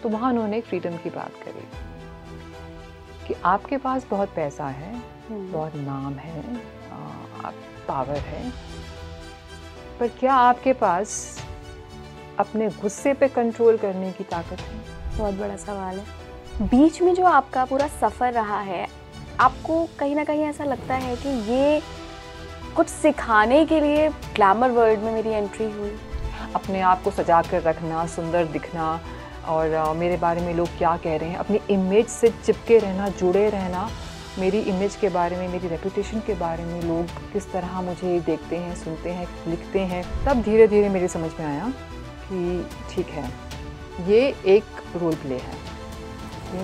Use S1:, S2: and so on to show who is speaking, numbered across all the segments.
S1: तो वहाँ उन्होंने फ्रीडम की बात करी कि आपके पास बहुत पैसा है, बहुत नाम है, पावर है, पर क्या आपके पास अपने गुस्से पे कंट्रोल करने की ताकत है?
S2: बहुत बड़ा सवाल है। बीच में जो आपका पूरा सफ़र रहा है, आपको कहीं ना कहीं ऐसा लगता है कि ये कुछ सिखाने के लिए ग्लैमर वर्ल्ड में मेरी एंट्री हुई?
S1: अपने आप को सजा कर रखना, सुंदर दिखना और मेरे बारे में लोग क्या कह रहे हैं, अपनी इमेज से चिपके रहना, जुड़े रहना, मेरी इमेज के बारे में, मेरी रेपुटेशन के बारे में लोग किस तरह मुझे देखते हैं, सुनते हैं, लिखते हैं। तब धीरे धीरे मेरी समझ में आया कि ठीक है, ये एक रोल प्ले है, ये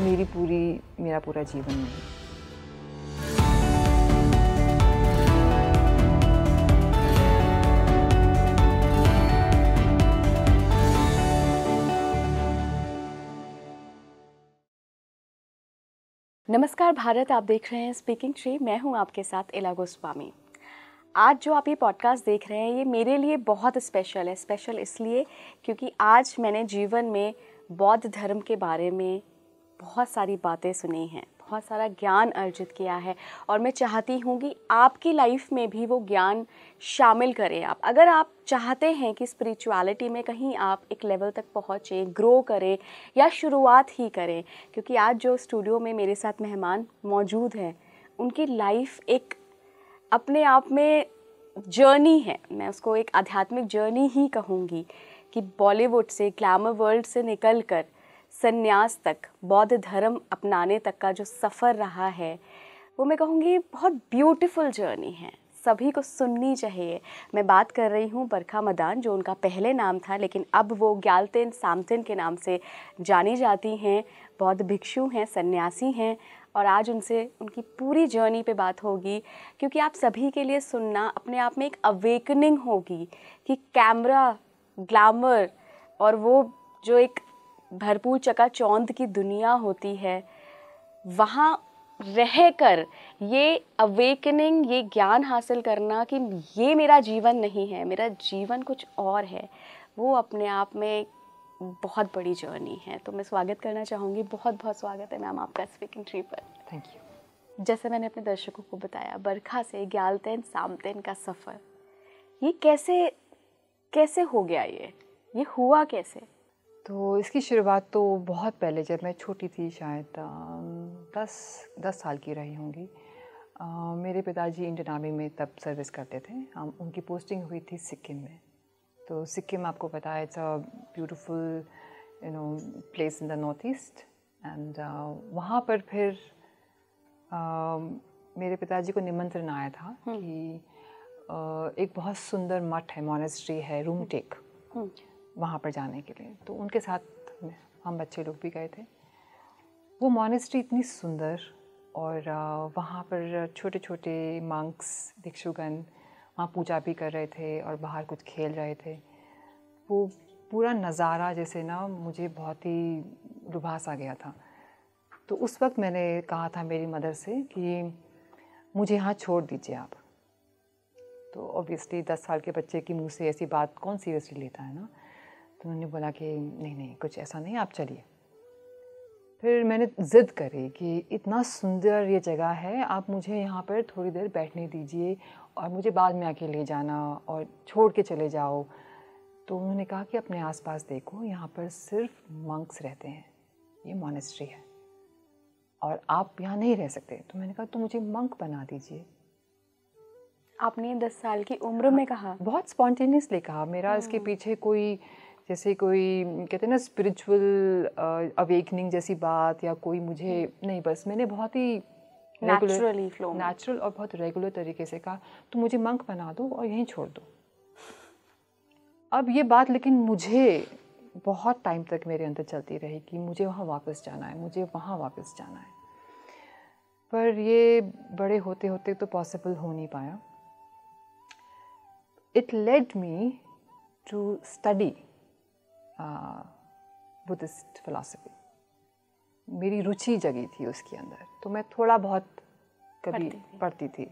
S1: मेरा पूरा जीवन नहीं।
S2: नमस्कार भारत, आप देख रहे हैं स्पीकिंग ट्री। मैं हूं आपके साथ इला गोस्वामी। आज जो आप ये पॉडकास्ट देख रहे हैं, ये मेरे लिए बहुत स्पेशल है। स्पेशल इसलिए क्योंकि आज मैंने जीवन में बौद्ध धर्म के बारे में बहुत सारी बातें सुनी हैं, बहुत सारा ज्ञान अर्जित किया है, और मैं चाहती हूँ कि आपकी लाइफ में भी वो ज्ञान शामिल करें आप। अगर आप चाहते हैं कि स्पिरिचुअलिटी में कहीं आप एक लेवल तक पहुँचें, ग्रो करें या शुरुआत ही करें, क्योंकि आज जो स्टूडियो में मेरे साथ मेहमान मौजूद हैं, उनकी लाइफ एक अपने आप में जर्नी है। मैं उसको एक आध्यात्मिक जर्नी ही कहूँगी कि बॉलीवुड से, ग्लैमर वर्ल्ड से निकल कर संन्यास तक, बौद्ध धर्म अपनाने तक का जो सफ़र रहा है, वो मैं कहूँगी बहुत ब्यूटीफुल जर्नी है, सभी को सुननी चाहिए। मैं बात कर रही हूँ बरखा मदान, जो उनका पहले नाम था, लेकिन अब वो ग्याल्तेन सामतेन के नाम से जानी जाती हैं। बौद्ध भिक्षु हैं, सन्यासी हैं, और आज उनसे उनकी पूरी जर्नी पे बात होगी, क्योंकि आप सभी के लिए सुनना अपने आप में एक अवेकनिंग होगी कि कैमरा, ग्लैमर और वो जो एक भरपूर चकाचौंध की दुनिया होती है, वहाँ रहकर ये अवेकनिंग, ये ज्ञान हासिल करना कि ये मेरा जीवन नहीं है, मेरा जीवन कुछ और है, वो अपने आप में बहुत बड़ी जर्नी है। तो मैं स्वागत करना चाहूँगी, बहुत बहुत स्वागत है मैम आपका स्पीकिंग ट्री पर।
S1: Thank you.
S2: जैसे मैंने अपने दर्शकों को बताया, बरखा से ग्याल्तेन सामतेन का सफ़र, ये कैसे हो गया? ये हुआ कैसे?
S1: तो इसकी शुरुआत तो बहुत पहले, जब मैं छोटी थी, शायद 10 साल की रही होंगी। मेरे पिताजी इंडियन आर्मी में तब सर्विस करते थे। उनकी पोस्टिंग हुई थी सिक्किम में। तो सिक्किम, आपको पता है, it's a beautiful place in the north east. And वहाँ पर फिर मेरे पिताजी को निमंत्रण आया था कि एक बहुत सुंदर मठ है, मॉनेस्ट्री है, रूमटेक, वहाँ पर जाने के लिए। तो उनके साथ हम बच्चे लोग भी गए थे। वो मॉनेस्ट्री इतनी सुंदर, और वहाँ पर छोटे छोटे मंक्स, भिक्षुगण वहाँ पूजा भी कर रहे थे और बाहर कुछ खेल रहे थे। वो पूरा नज़ारा जैसे ना मुझे बहुत ही लुभा सा गया था। तो उस वक्त मैंने कहा था मेरी मदर से कि मुझे यहाँ छोड़ दीजिए आप। तो ऑब्वियसली 10 साल के बच्चे की मुँह से ऐसी बात कौन सीरियसली लेता है ना। तो उन्होंने बोला कि नहीं, कुछ ऐसा नहीं, आप चलिए। फिर मैंने ज़िद करी कि इतना सुंदर ये जगह है, आप मुझे यहाँ पर थोड़ी देर बैठने दीजिए और मुझे बाद में आके ले जाना और छोड़ के चले जाओ। तो उन्होंने कहा कि अपने आसपास देखो, यहाँ पर सिर्फ मंक्स रहते हैं, ये मॉनेस्ट्री है और आप यहाँ नहीं रह सकते। तो मैंने कहा तो मुझे मंक बना दीजिए।
S2: आपने 10 साल की उम्र में कहा?
S1: बहुत स्पॉन्टेनियसली कहा। मेरा इसके पीछे कोई, जैसे कोई कहते हैं ना स्पिरिचुअल अवेकनिंग जैसी बात, या कोई मुझे नहीं, बस मैंने बहुत ही नेचुरल और बहुत रेगुलर तरीके से कहा तो मुझे मंक बना दो और यहीं छोड़ दो। अब ये बात लेकिन मुझे बहुत टाइम तक मेरे अंदर चलती रही कि मुझे वहाँ वापस जाना है, मुझे वहाँ वापस जाना है। पर ये बड़े होते होते तो पॉसिबल हो नहीं पाया। It led me to study Buddhist philosophy. मेरी रुचि जगी थी उसके अंदर, तो मैं थोड़ा बहुत कभी पढ़ती थी,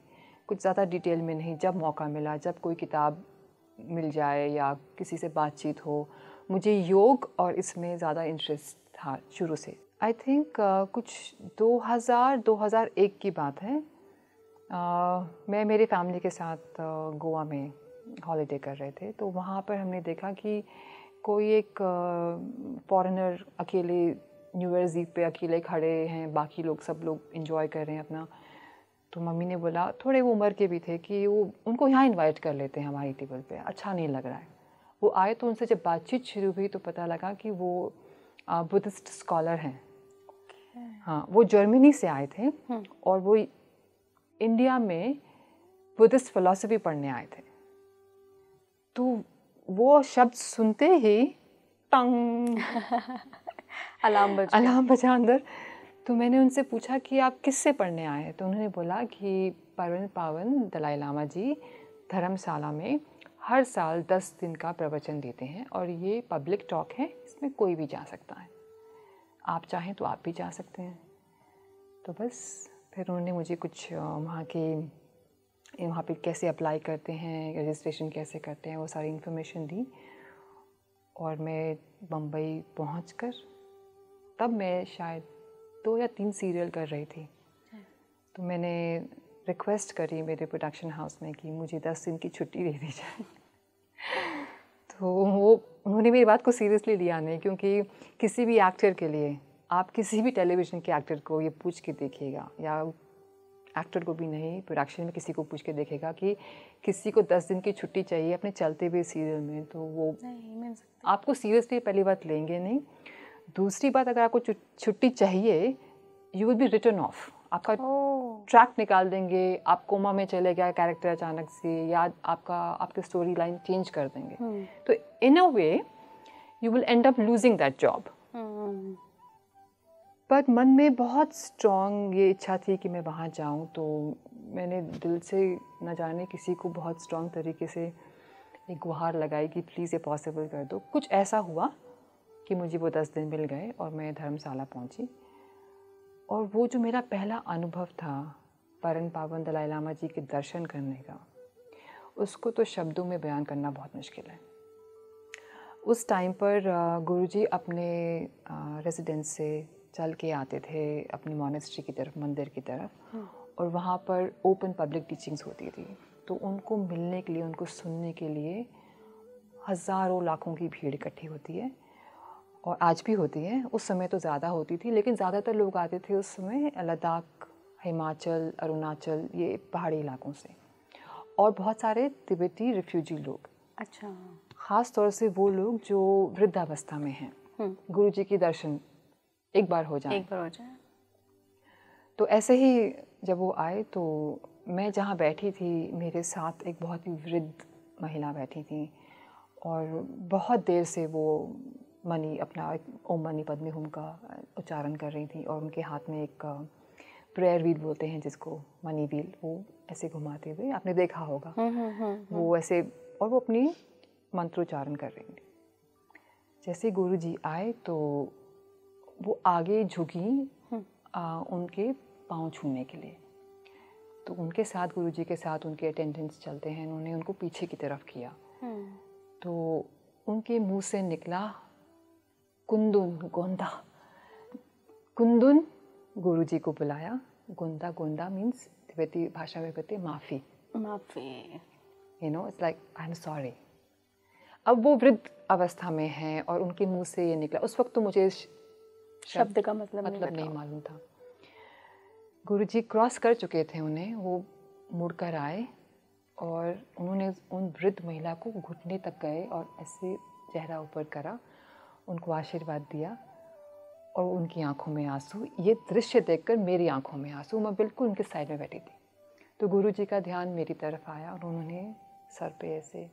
S1: कुछ ज़्यादा डिटेल में नहीं। जब मौका मिला, जब कोई किताब मिल जाए या किसी से बातचीत हो, मुझे योग और इसमें ज़्यादा इंटरेस्ट था शुरू से। आई थिंक कुछ 2001 की बात है। मैं मेरी फैमिली के साथ गोवा में हॉलिडे कर रहे थे, तो वहाँ पर हमने देखा कि कोई एक फॉरेनर अकेले न्यू ईयर्स ईव पे अकेले खड़े हैं, बाकी लोग सब लोग एंजॉय कर रहे हैं अपना। तो मम्मी ने बोला, थोड़े वो उम्र के भी थे, कि वो उनको यहाँ इनवाइट कर लेते हैं हमारी टेबल पे, अच्छा नहीं लग रहा है। वो आए तो उनसे जब बातचीत शुरू हुई तो पता लगा कि वो बुद्धिस्ट स्कॉलर हैं। हाँ, वो जर्मनी से आए थे और वो इंडिया में बुद्धिस्ट फिलॉसफी पढ़ने आए थे। तो वो शब्द सुनते ही टंग अलार्म बजा अंदर। तो मैंने उनसे पूछा कि आप किससे पढ़ने आए हैं? तो उन्होंने बोला कि परम पावन दलाई लामा जी धर्मशाला में हर साल 10 दिन का प्रवचन देते हैं और ये पब्लिक टॉक है, इसमें कोई भी जा सकता है, आप चाहें तो आप भी जा सकते हैं। तो बस फिर उन्होंने मुझे कुछ वहाँ पे कैसे अप्लाई करते हैं, रजिस्ट्रेशन कैसे करते हैं, वो सारी इन्फॉर्मेशन दी। और मैं बम्बई पहुँचकर तब मैं शायद 2 या 3 सीरियल कर रही थी। तो मैंने रिक्वेस्ट करी मेरे प्रोडक्शन हाउस में कि मुझे 10 दिन की छुट्टी दे दी जाए। तो उन्होंने मेरी बात को सीरियसली लिया नहीं, क्योंकि किसी भी एक्टर के लिए आप किसी भी टेलीविज़न के एक्टर को ये पूछ के देखिएगा, या एक्टर को भी नहीं, प्रोडक्शन में किसी को पूछ के देखेगा कि किसी को 10 दिन की छुट्टी चाहिए अपने चलते हुए सीरियल में, तो वो आपको सीरियसली पहली बात लेंगे नहीं। दूसरी बात, अगर आपको छुट्टी चाहिए, you will be written off, आपका ट्रैक निकाल देंगे, आप कोमा में चले गया कैरेक्टर अचानक से, या आपके स्टोरी लाइन चेंज कर देंगे। तो in a way you will end up losing that job. पर मन में बहुत स्ट्रॉन्ग ये इच्छा थी कि मैं वहाँ जाऊँ, तो मैंने दिल से न जाने किसी को बहुत स्ट्रॉन्ग तरीके से एक गुहार लगाई कि प्लीज़ ये पॉसिबल कर दो। कुछ ऐसा हुआ कि मुझे वो 10 दिन मिल गए और मैं धर्मशाला पहुँची। और वो जो मेरा पहला अनुभव था परम पावन दलाई लामा जी के दर्शन करने का, उसको तो शब्दों में बयान करना बहुत मुश्किल है। उस टाइम पर गुरुजी अपने रेजिडेंस से चल के आते थे अपनी मॉनेस्ट्री की तरफ, मंदिर की तरफ, और वहाँ पर ओपन पब्लिक टीचिंग्स होती थी। तो उनको मिलने के लिए, उनको सुनने के लिए हज़ारों लाखों की भीड़ इकट्ठी होती है, और आज भी होती है। उस समय तो ज़्यादा होती थी, लेकिन ज़्यादातर लोग आते थे उस समय लद्दाख, हिमाचल, अरुणाचल, ये पहाड़ी इलाकों से, और बहुत सारे तिब्बती रिफ्यूजी लोग।
S2: अच्छा।
S1: ख़ास तौर से वो लोग जो वृद्धावस्था में हैं, गुरुजी की दर्शन एक बार हो जाए। तो ऐसे ही जब वो आए, तो मैं जहाँ बैठी थी, मेरे साथ एक बहुत ही वृद्ध महिला बैठी थी, और बहुत देर से वो अपना ओम मनी पद्मे हुम का उच्चारण कर रही थी, और उनके हाथ में एक प्रेयर व्हील बोलते हैं जिसको, मनी व्हील, वो ऐसे घुमाते हुए, आपने देखा होगा। वो ऐसे, और वो अपनी मंत्रोच्चारण कर रही थी। जैसे गुरुजी आए तो वो आगे झुकी उनके पाँव छूने के लिए। तो उनके साथ, गुरुजी के साथ उनके अटेंडेंट्स चलते हैं, उन्होंने उनको पीछे की तरफ किया। तो उनके मुंह से निकला कुंदुन, गोंदा। कुंदुन गुरुजी को बुलाया, गोंदा, गोंदा मीन्स तिब्बती भाषा में कहते माफ़ी, you know, it's like I am sorry. अब वो वृद्ध अवस्था में हैं और उनके मुंह से ये निकला। उस वक्त तो मुझे
S2: शब्द का मतलब
S1: नहीं मालूम था। गुरुजी क्रॉस कर चुके थे उन्हें, वो मुड़कर आए और उन्होंने उन वृद्ध महिला को घुटने तक गए और ऐसे चेहरा ऊपर करा, उनको आशीर्वाद दिया, और उनकी आंखों में आंसू। ये दृश्य देखकर मेरी आंखों में आंसू। मैं बिल्कुल उनके साइड में बैठी थी। तो गुरुजी का ध्यान मेरी तरफ आया और उन्होंने सर पे ऐसे,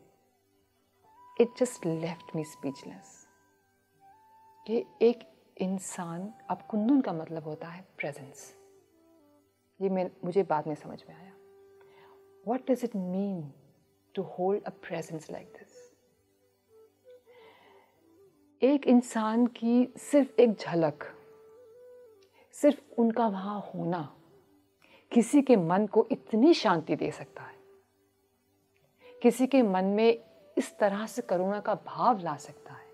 S1: it just left me speechless. कि एक इंसान, अब कुंदन का मतलब होता है प्रेजेंस। ये मुझे बाद में समझ में आया। What does it mean to hold a presence like this? एक इंसान की सिर्फ एक झलक, सिर्फ उनका वहाँ होना किसी के मन को इतनी शांति दे सकता है, किसी के मन में इस तरह से करुणा का भाव ला सकता है।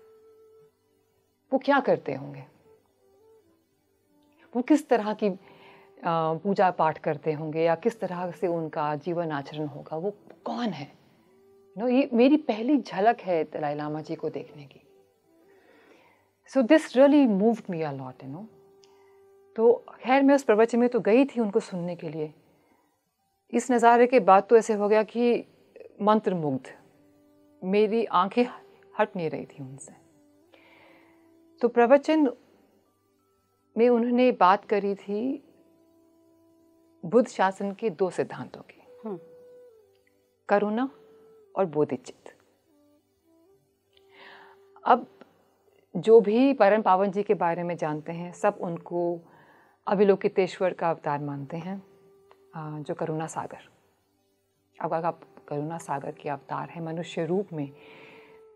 S1: वो क्या करते होंगे? वो किस तरह की पूजा पाठ करते होंगे या किस तरह से उनका जीवन आचरण होगा, वो कौन है। ये मेरी पहली झलक है दलाई लामा जी को देखने की। So this really moved me a lot, तो खैर मैं उस प्रवचन में तो गई थी उनको सुनने के लिए। इस नज़ारे के बाद तो ऐसे हो गया कि मंत्रमुग्ध, मेरी आंखें हट नहीं रही थी उनसे। तो प्रवचन में उन्होंने बात करी थी बुद्ध शासन के 2 सिद्धांतों की, करुणा और बोधिचित्त। अब जो भी परम पावन जी के बारे में जानते हैं सब उनको अविलोकितेश्वर का अवतार मानते हैं, जो करुणा सागर। अब अगर आप करुणा सागर के अवतार हैं मनुष्य रूप में,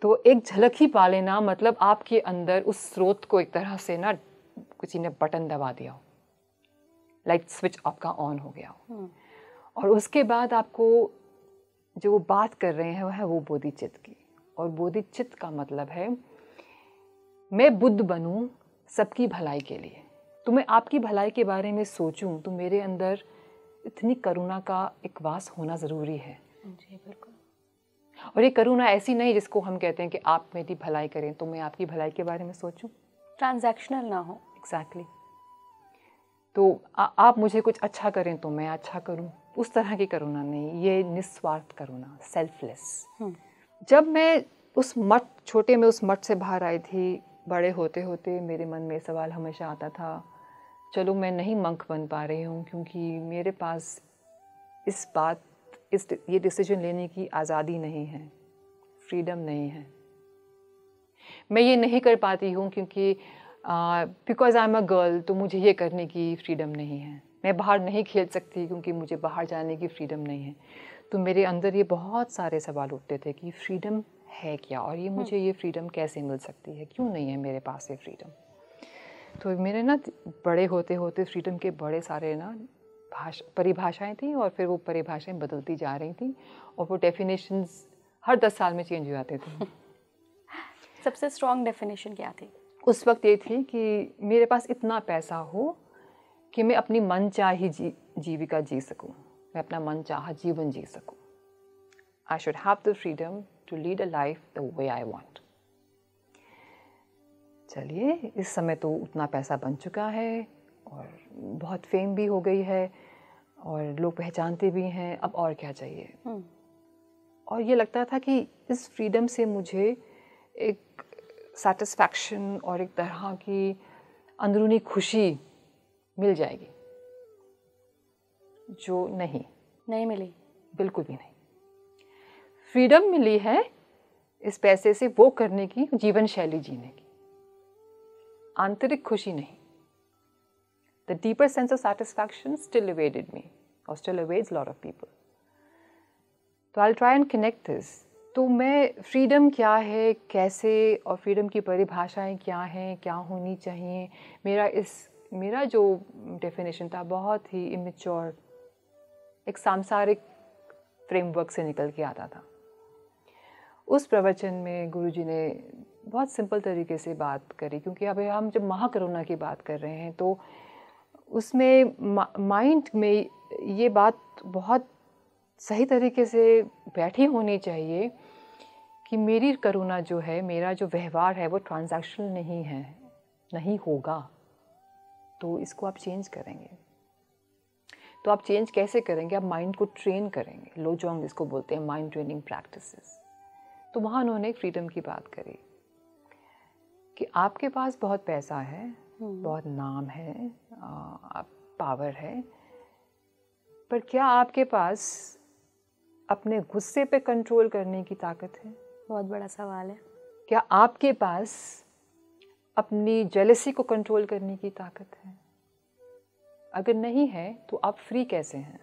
S1: तो एक झलक ही पा लेना मतलब आपके अंदर उस स्रोत को एक तरह से ना किसी ने बटन दबा दिया हो, लाइट स्विच आपका ऑन हो गया हो। और उसके बाद आपको जो वो बात कर रहे हैं वो है वो बोधिचित्त की। और बोधिचित्त का मतलब है मैं बुद्ध बनूं सबकी भलाई के लिए, तो मैं आपकी भलाई के बारे में सोचूं, तो मेरे अंदर इतनी करुणा का एक वास होना ज़रूरी है।
S2: जी बिल्कुल।
S1: और ये करुणा ऐसी नहीं जिसको हम कहते हैं कि आप मेरी भलाई करें तो मैं आपकी भलाई के बारे में सोचूं,
S2: ट्रांजैक्शनल ना हो।
S1: एग्जैक्टली। तो आप मुझे कुछ अच्छा करें तो मैं अच्छा करूं, उस तरह की करुणा नहीं, ये निस्वार्थ करुणा, सेल्फलेस। जब मैं उस मठ, छोटे में उस मठ से बाहर आई थी, बड़े होते होते मेरे मन में सवाल हमेशा आता था, चलो मैं नहीं मंक बन पा रही हूँ क्योंकि मेरे पास ये डिसीजन लेने की आज़ादी नहीं है, फ्रीडम नहीं है। मैं ये नहीं कर पाती हूँ क्योंकि because I am a girl, तो मुझे ये करने की फ्रीडम नहीं है। मैं बाहर नहीं खेल सकती क्योंकि मुझे बाहर जाने की फ्रीडम नहीं है। तो मेरे अंदर ये बहुत सारे सवाल उठते थे कि फ्रीडम है क्या, और ये मुझे ये फ्रीडम कैसे मिल सकती है, क्यों नहीं है मेरे पास ये फ्रीडम। तो मेरे ना बड़े होते होते फ्रीडम के बड़े सारे ना परिभाषाएं थी, और फिर वो परिभाषाएं बदलती जा रही थी, और वो डेफिनेशंस हर 10 साल में चेंज हो जाते थे।
S2: सबसे स्ट्रॉन्ग डेफिनेशन क्या थी
S1: उस वक्त? ये थी कि मेरे पास इतना पैसा हो कि मैं अपनी मनचाही जीविका जी सकूं, मैं अपना मनचाहा जीवन जी सकूं। I should have the freedom to lead a life the way I want. चलिए, इस समय तो उतना पैसा बन चुका है और बहुत फेम भी हो गई है और लोग पहचानते भी हैं, अब और क्या चाहिए। और ये लगता था कि इस फ्रीडम से मुझे एक सेटिस्फैक्शन और एक तरह की अंदरूनी खुशी मिल जाएगी, जो नहीं मिली, बिल्कुल भी नहीं। फ्रीडम मिली है इस पैसे से वो करने की, जीवन शैली जीने की, आंतरिक खुशी नहीं। The deeper sense of satisfaction still evaded me, or still evades a lot of people. तो I'll try and connect this. तो मैं फ्रीडम क्या है, कैसे, और फ्रीडम की परिभाषाएं क्या हैं, क्या होनी चाहिए, मेरा जो डेफिनेशन था बहुत ही इमेच्योर, एक सांसारिक फ्रेमवर्क से निकल के आता था। उस प्रवचन में गुरुजी ने बहुत सिंपल तरीके से बात करी, क्योंकि अभी हम जब महाकरुणा की बात कर रहे हैं तो उसमें माइंड में ये बात बहुत सही तरीके से बैठी होनी चाहिए कि मेरी करुणा जो है, मेरा जो व्यवहार है वो ट्रांजैक्शनल नहीं है, नहीं होगा। तो इसको आप चेंज करेंगे। तो आप चेंज कैसे करेंगे? आप माइंड को ट्रेन करेंगे। लोजोंग इसको बोलते हैं, माइंड ट्रेनिंग प्रैक्टिसेस। तो वहाँ उन्होंने फ्रीडम की बात करी कि आपके पास बहुत पैसा है, बहुत नाम है, पावर है, पर क्या आपके पास अपने गुस्से पे कंट्रोल करने की ताकत है?
S2: बहुत बड़ा सवाल है।
S1: क्या आपके पास अपनी जेलसी को कंट्रोल करने की ताकत है? अगर नहीं है तो आप फ्री कैसे हैं?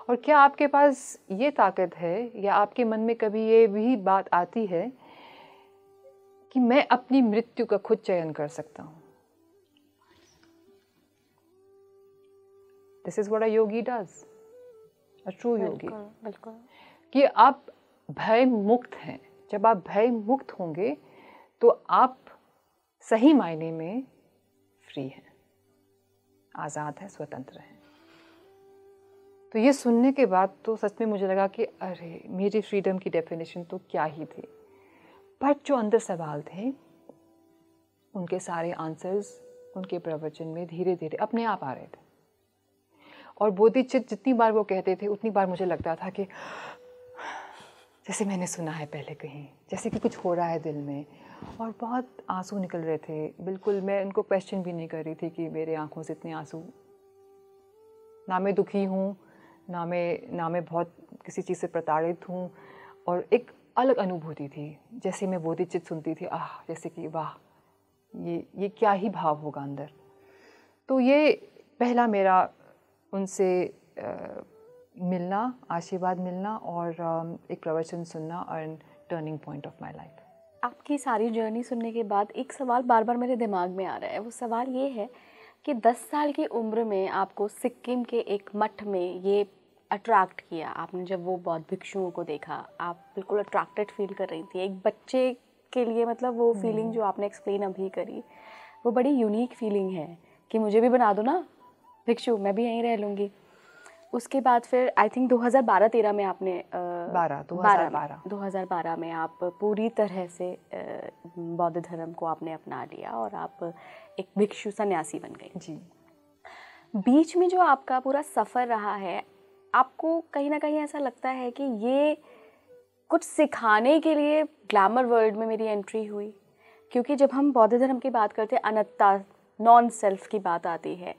S1: और क्या आपके पास ये ताकत है, या आपके मन में कभी ये भी बात आती है कि मैं अपनी मृत्यु का खुद चयन कर सकता हूँ? This is what a yogi does, a true yogi.
S2: बिल्कुल।
S1: कि आप भय मुक्त हैं। जब आप भय मुक्त होंगे तो आप सही मायने में फ्री हैं। आज़ाद हैं, स्वतंत्र हैं। तो ये सुनने के बाद तो सच में मुझे लगा कि अरे मेरी फ्रीडम की डेफिनेशन तो क्या ही थी। पर जो अंदर सवाल थे उनके सारे आंसर्स उनके प्रवचन में धीरे धीरे अपने आप आ रहे थे। और बोधिचित्त जितनी बार वो कहते थे उतनी बार मुझे लगता था कि जैसे मैंने सुना है पहले कहीं, जैसे कि कुछ हो रहा है दिल में। और बहुत आंसू निकल रहे थे। बिल्कुल मैं उनको क्वेश्चन भी नहीं कर रही थी कि मेरे आंखों से इतने आंसू, ना मैं दुखी हूँ, ना मैं बहुत किसी चीज़ से प्रताड़ित हूँ। और एक अलग अनुभूति थी, जैसे मैं बोधिचित्त सुनती थी, जैसे कि वाह ये क्या ही भाव होगा अंदर। तो ये पहला मेरा उनसे मिलना, आशीर्वाद मिलना और एक प्रवचन सुनना और turning point of my life.
S2: आपकी सारी जर्नी सुनने के बाद एक सवाल बार बार मेरे दिमाग में आ रहा है। वो सवाल ये है कि 10 साल की उम्र में आपको सिक्किम के एक मठ में ये अट्रैक्ट किया। आपने जब वो बौद्ध भिक्षुओं को देखा, आप बिल्कुल अट्रैक्टेड फील कर रही थी। एक बच्चे के लिए मतलब वो फीलिंग जो आपने एक्सप्लेन अभी करी, वो बड़ी यूनिक फीलिंग है कि मुझे भी बना दो ना भिक्षु, मैं भी यहीं रह लूँगी। उसके बाद फिर आई थिंक 2012-13 में आपने 2012 में आप पूरी तरह से बौद्ध धर्म को आपने अपना लिया और आप एक भिक्षु सन्यासी बन गए।
S1: जी।
S2: बीच में जो आपका पूरा सफ़र रहा है, आपको कहीं ना कहीं ऐसा लगता है कि ये कुछ सिखाने के लिए ग्लैमर वर्ल्ड में मेरी एंट्री हुई? क्योंकि जब हम बौद्ध धर्म की बात करते हैं, अनत्ता, नॉन सेल्फ की बात आती है।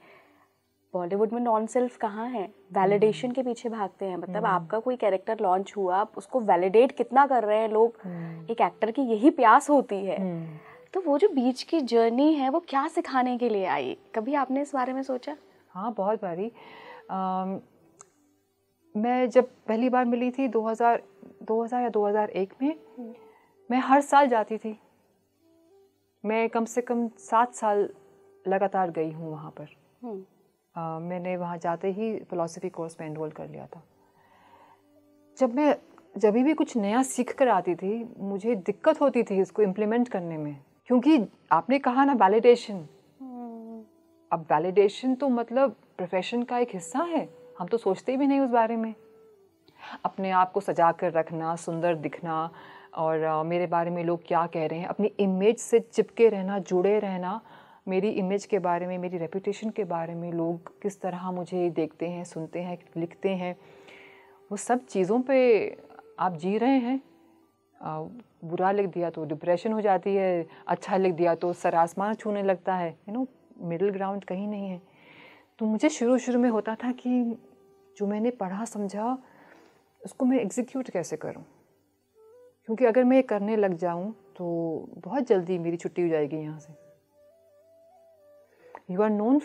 S2: बॉलीवुड में नॉन सेल्फ कहाँ है? वैलिडेशन के पीछे भागते हैं। मतलब आपका कोई कैरेक्टर लॉन्च हुआ, आप उसको वैलिडेट कितना कर रहे हैं लोग, एक एक्टर की यही प्यास होती है। तो वो जो बीच की जर्नी है वो क्या सिखाने के लिए आई? कभी आपने इस बारे में सोचा?
S1: हाँ, बहुत बारी। मैं जब पहली बार मिली थी 2000 या 2001 में, मैं हर साल जाती थी। मैं कम से कम 7 साल लगातार गई हूँ वहाँ पर। मैंने वहाँ जाते ही फ़िलॉसफ़ी कोर्स में एनरोल कर लिया था। जब भी कुछ नया सीख कर आती थी, मुझे दिक्कत होती थी इसको इम्प्लीमेंट करने में, क्योंकि आपने कहा ना वैलिडेशन। अब वैलिडेशन तो मतलब प्रोफेशन का एक हिस्सा है, हम तो सोचते भी नहीं उस बारे में। अपने आप को सजा कर रखना, सुंदर दिखना और मेरे बारे में लोग क्या कह रहे हैं, अपनी इमेज से चिपके रहना, जुड़े रहना, मेरी इमेज के बारे में, मेरी रेपुटेशन के बारे में लोग किस तरह मुझे देखते हैं, सुनते हैं, लिखते हैं, वो सब चीज़ों पे आप जी रहे हैं। बुरा लिख दिया तो डिप्रेशन हो जाती है, अच्छा लिख दिया तो सर आसमान छूने लगता है। मिडिल ग्राउंड कहीं नहीं है। तो मुझे शुरू में होता था कि जो मैंने पढ़ा समझा उसको मैं एग्जीक्यूट कैसे करूं, क्योंकि अगर मैं करने लग जाऊं तो बहुत जल्दी मेरी छुट्टी हो जाएगी यहाँ से। You are known,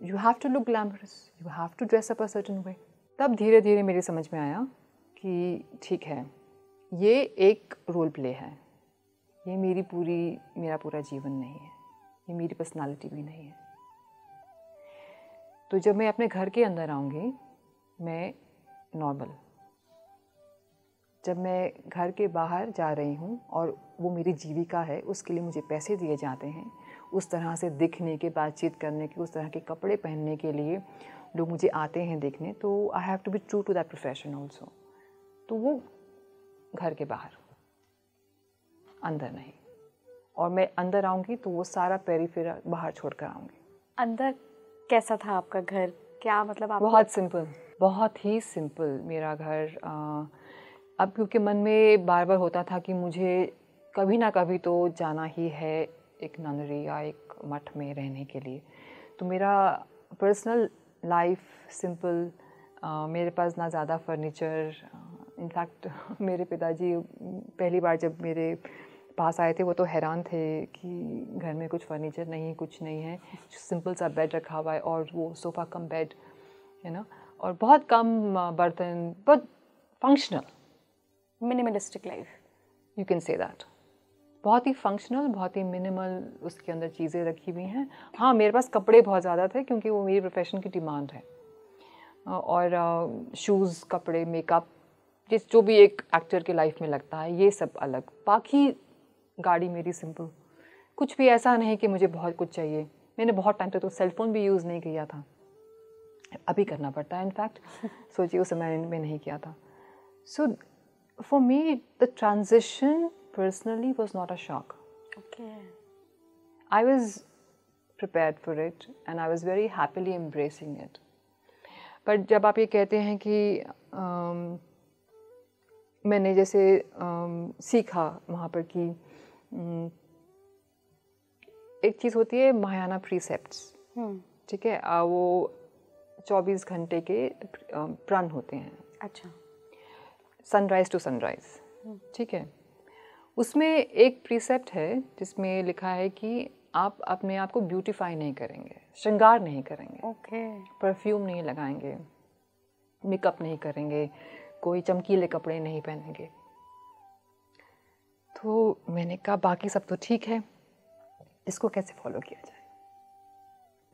S1: you have to look glamorous, you have to dress up a certain way. तब धीरे धीरे मेरे समझ में आया कि ठीक है, ये एक रोल प्ले है, ये मेरा पूरा जीवन नहीं है, ये मेरी पर्सनालिटी भी नहीं है। तो जब मैं अपने घर के अंदर आऊँगी, मैं नॉर्मल। जब मैं घर के बाहर जा रही हूँ और वो मेरी जीविका है, उसके लिए मुझे पैसे दिए जाते हैं, उस तरह से दिखने के, बातचीत करने के, उस तरह के कपड़े पहनने के लिए लोग मुझे आते हैं देखने, तो I have to be true to that profession also. तो वो घर के बाहर, अंदर नहीं। और मैं अंदर आऊँगी तो वो सारा पेरीफेरा बाहर छोड़ कर आऊँगी।
S2: अंदर कैसा था आपका घर? क्या मतलब आप?
S1: बहुत सिंपल, बहुत ही सिंपल मेरा घर। अब क्योंकि मन में बार बार होता था कि मुझे कभी ना कभी तो जाना ही है एक ननरी या एक मठ में रहने के लिए। तो मेरा पर्सनल लाइफ सिंपल, मेरे पास ना ज़्यादा फर्नीचर। इनफैक्ट मेरे पिताजी पहली बार जब मेरे पास आए थे वो तो हैरान थे कि घर में कुछ फर्नीचर नहीं, कुछ नहीं है, सिंपल सा बेड रखा हुआ है और वो सोफ़ा कम बेड है ना, और बहुत कम बर्तन, बहुत functional,
S2: minimalistic life,
S1: you can say that. बहुत ही फंक्शनल, बहुत ही मिनिमल उसके अंदर चीज़ें रखी हुई हैं। हाँ, मेरे पास कपड़े बहुत ज़्यादा थे क्योंकि वो मेरी प्रोफेशन की डिमांड है। और शूज़, कपड़े, मेकअप, जो भी एक एक्टर के लाइफ में लगता है, ये सब अलग। बाकी गाड़ी मेरी सिंपल, कुछ भी ऐसा नहीं कि मुझे बहुत कुछ चाहिए। मैंने बहुत टाइम तक तो सेल फोन भी यूज़ नहीं किया था, अभी करना पड़ता है इनफैक्ट, सोचिए उस समय में नहीं किया था. So for me the transition personally was not a shock. I was prepared for it and I was very happily embracing it. But जब आप ये कहते हैं कि मैंने जैसे सीखा वहाँ पर कि एक चीज़ होती है महायाना प्रीसेप्ट्स, ठीक है, वो 24 घंटे के प्रण होते हैं.
S2: अच्छा.
S1: सनराइज टू सनराइज, ठीक है. उसमें एक प्रीसेप्ट है जिसमें लिखा है कि आप अपने आप को ब्यूटीफाई नहीं करेंगे, श्रृंगार नहीं करेंगे, परफ्यूम नहीं लगाएंगे, मेकअप नहीं करेंगे, कोई चमकीले कपड़े नहीं पहनेंगे. तो मैंने कहा बाकी सब तो ठीक है, इसको कैसे फॉलो किया जाए.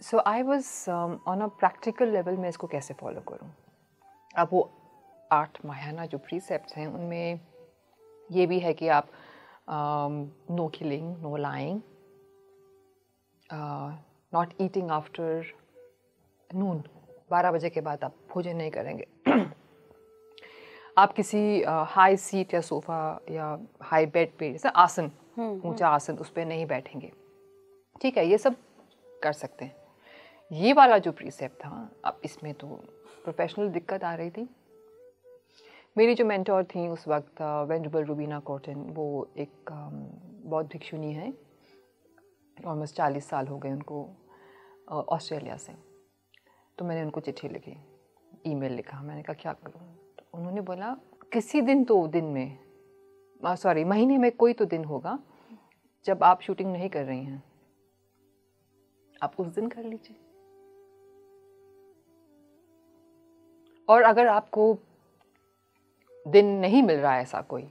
S1: So I was on a practical level में इसको कैसे फॉलो करूँ. अब वो 8 महायाना जो प्रीसेप्ट्स हैं उनमें ये भी है कि आप no killing, no lying, not eating after noon, 12 बजे के बाद आप भोजन नहीं करेंगे. आप किसी हाई सीट या सोफ़ा या हाई बेड पे, जैसे आसन, ऊंचा आसन, उस पर नहीं बैठेंगे, ठीक है, ये सब कर सकते हैं. ये वाला जो प्रीसेप्ट था, अब इसमें तो प्रोफेशनल दिक्कत आ रही थी. मेरी जो मेंटोर थी उस वक्त वेनरेबल रूबीना कॉटन, वो एक बौद्ध भिक्षुनी है, ऑलमोस्ट 40 साल हो गए उनको, ऑस्ट्रेलिया से. तो मैंने उनको चिट्ठी लिखी, ईमेल लिखा, मैंने कहा क्या करूँ. तो उन्होंने बोला किसी दिन तो दिन में, महीने में कोई तो दिन होगा जब आप शूटिंग नहीं कर रही हैं, आप उस दिन कर लीजिए. और अगर आपको दिन नहीं मिल रहा है ऐसा कोई,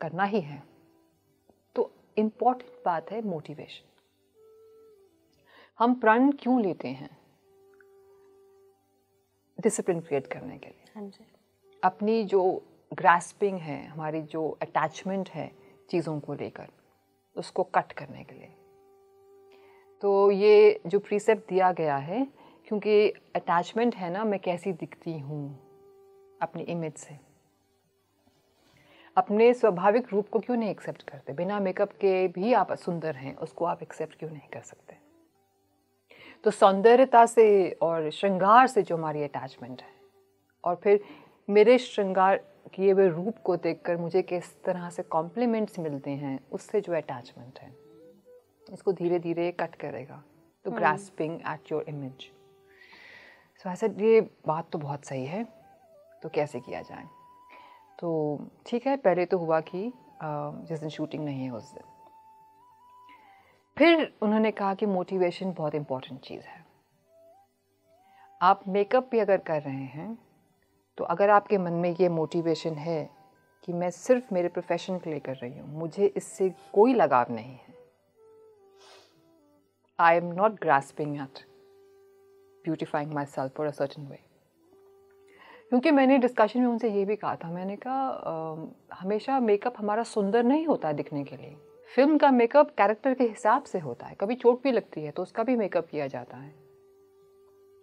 S1: करना ही है, तो इम्पॉर्टेंट बात है मोटिवेशन. हम प्रण क्यों लेते हैं? डिसिप्लिन क्रिएट करने के लिए.
S2: हाँ जी. अपनी
S1: जो ग्रास्पिंग है, हमारी जो अटैचमेंट है चीज़ों को लेकर, उसको कट करने के लिए. तो ये जो प्रीसेप्ट दिया गया है, क्योंकि अटैचमेंट है ना, मैं कैसी दिखती हूँ अपनी इमेज से, अपने स्वाभाविक रूप को क्यों नहीं एक्सेप्ट करते? बिना मेकअप के भी आप सुंदर हैं, उसको आप एक्सेप्ट क्यों नहीं कर सकते? तो सौंदर्यता से और श्रृंगार से जो हमारी अटैचमेंट है, और फिर मेरे श्रृंगार किए हुए रूप को देखकर मुझे किस तरह से कॉम्प्लीमेंट्स मिलते हैं, उससे जो अटैचमेंट है, इसको धीरे धीरे कट करेगा. तो ग्रास्पिंग एट योर इमेज. सो ऐसे ये बात तो बहुत सही है, तो कैसे किया जाए? तो ठीक है, पहले तो हुआ कि जिस दिन शूटिंग नहीं है उस दिन. फिर उन्होंने कहा कि मोटिवेशन बहुत इम्पोर्टेंट चीज़ है. आप मेकअप भी अगर कर रहे हैं, तो अगर आपके मन में ये मोटिवेशन है कि मैं सिर्फ मेरे प्रोफेशन के लिए कर रही हूँ, मुझे इससे कोई लगाव नहीं है, I am not grasping at beautifying myself for a certain way. क्योंकि मैंने डिस्कशन में उनसे ये भी कहा था, मैंने कहा हमेशा मेकअप हमारा सुंदर नहीं होता है दिखने के लिए. फिल्म का मेकअप कैरेक्टर के हिसाब से होता है. कभी चोट भी लगती है तो उसका भी मेकअप किया जाता है,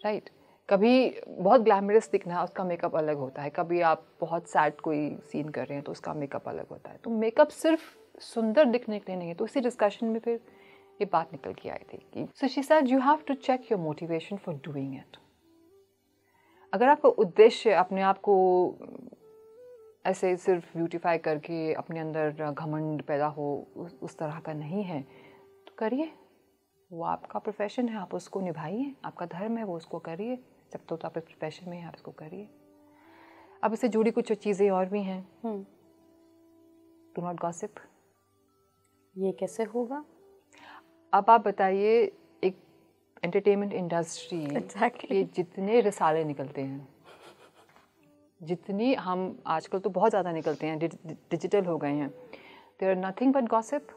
S1: राइट. कभी बहुत ग्लैमरस दिखना है, उसका मेकअप अलग होता है. कभी आप बहुत सैड कोई सीन कर रहे हैं तो उसका मेकअप अलग होता है. तो मेकअप सिर्फ सुंदर दिखने के लिए नहीं है. तो इसी डिस्कशन में फिर ये बात निकल के आई थी कि so she said you have to check your motivation for doing it. अगर आपका उद्देश्य अपने आप को ऐसे सिर्फ ब्यूटीफाई करके अपने अंदर घमंड पैदा हो उस तरह का नहीं है, तो करिए. वो आपका प्रोफेशन है, आप उसको निभाइए. आपका धर्म है, वो उसको करिए. जब तो आप प्रोफेशन में हैं, आप इसको करिए. अब इससे जुड़ी कुछ चीज़ें और भी हैं. Do not gossip.
S2: ये कैसे होगा?
S1: अब आप बताइए, एक एंटरटेनमेंट इंडस्ट्री के जितने रिसाले निकलते हैं, जितनी हम आजकल तो बहुत ज़्यादा निकलते हैं, डिजिटल हो गए हैं, there are nothing but gossip.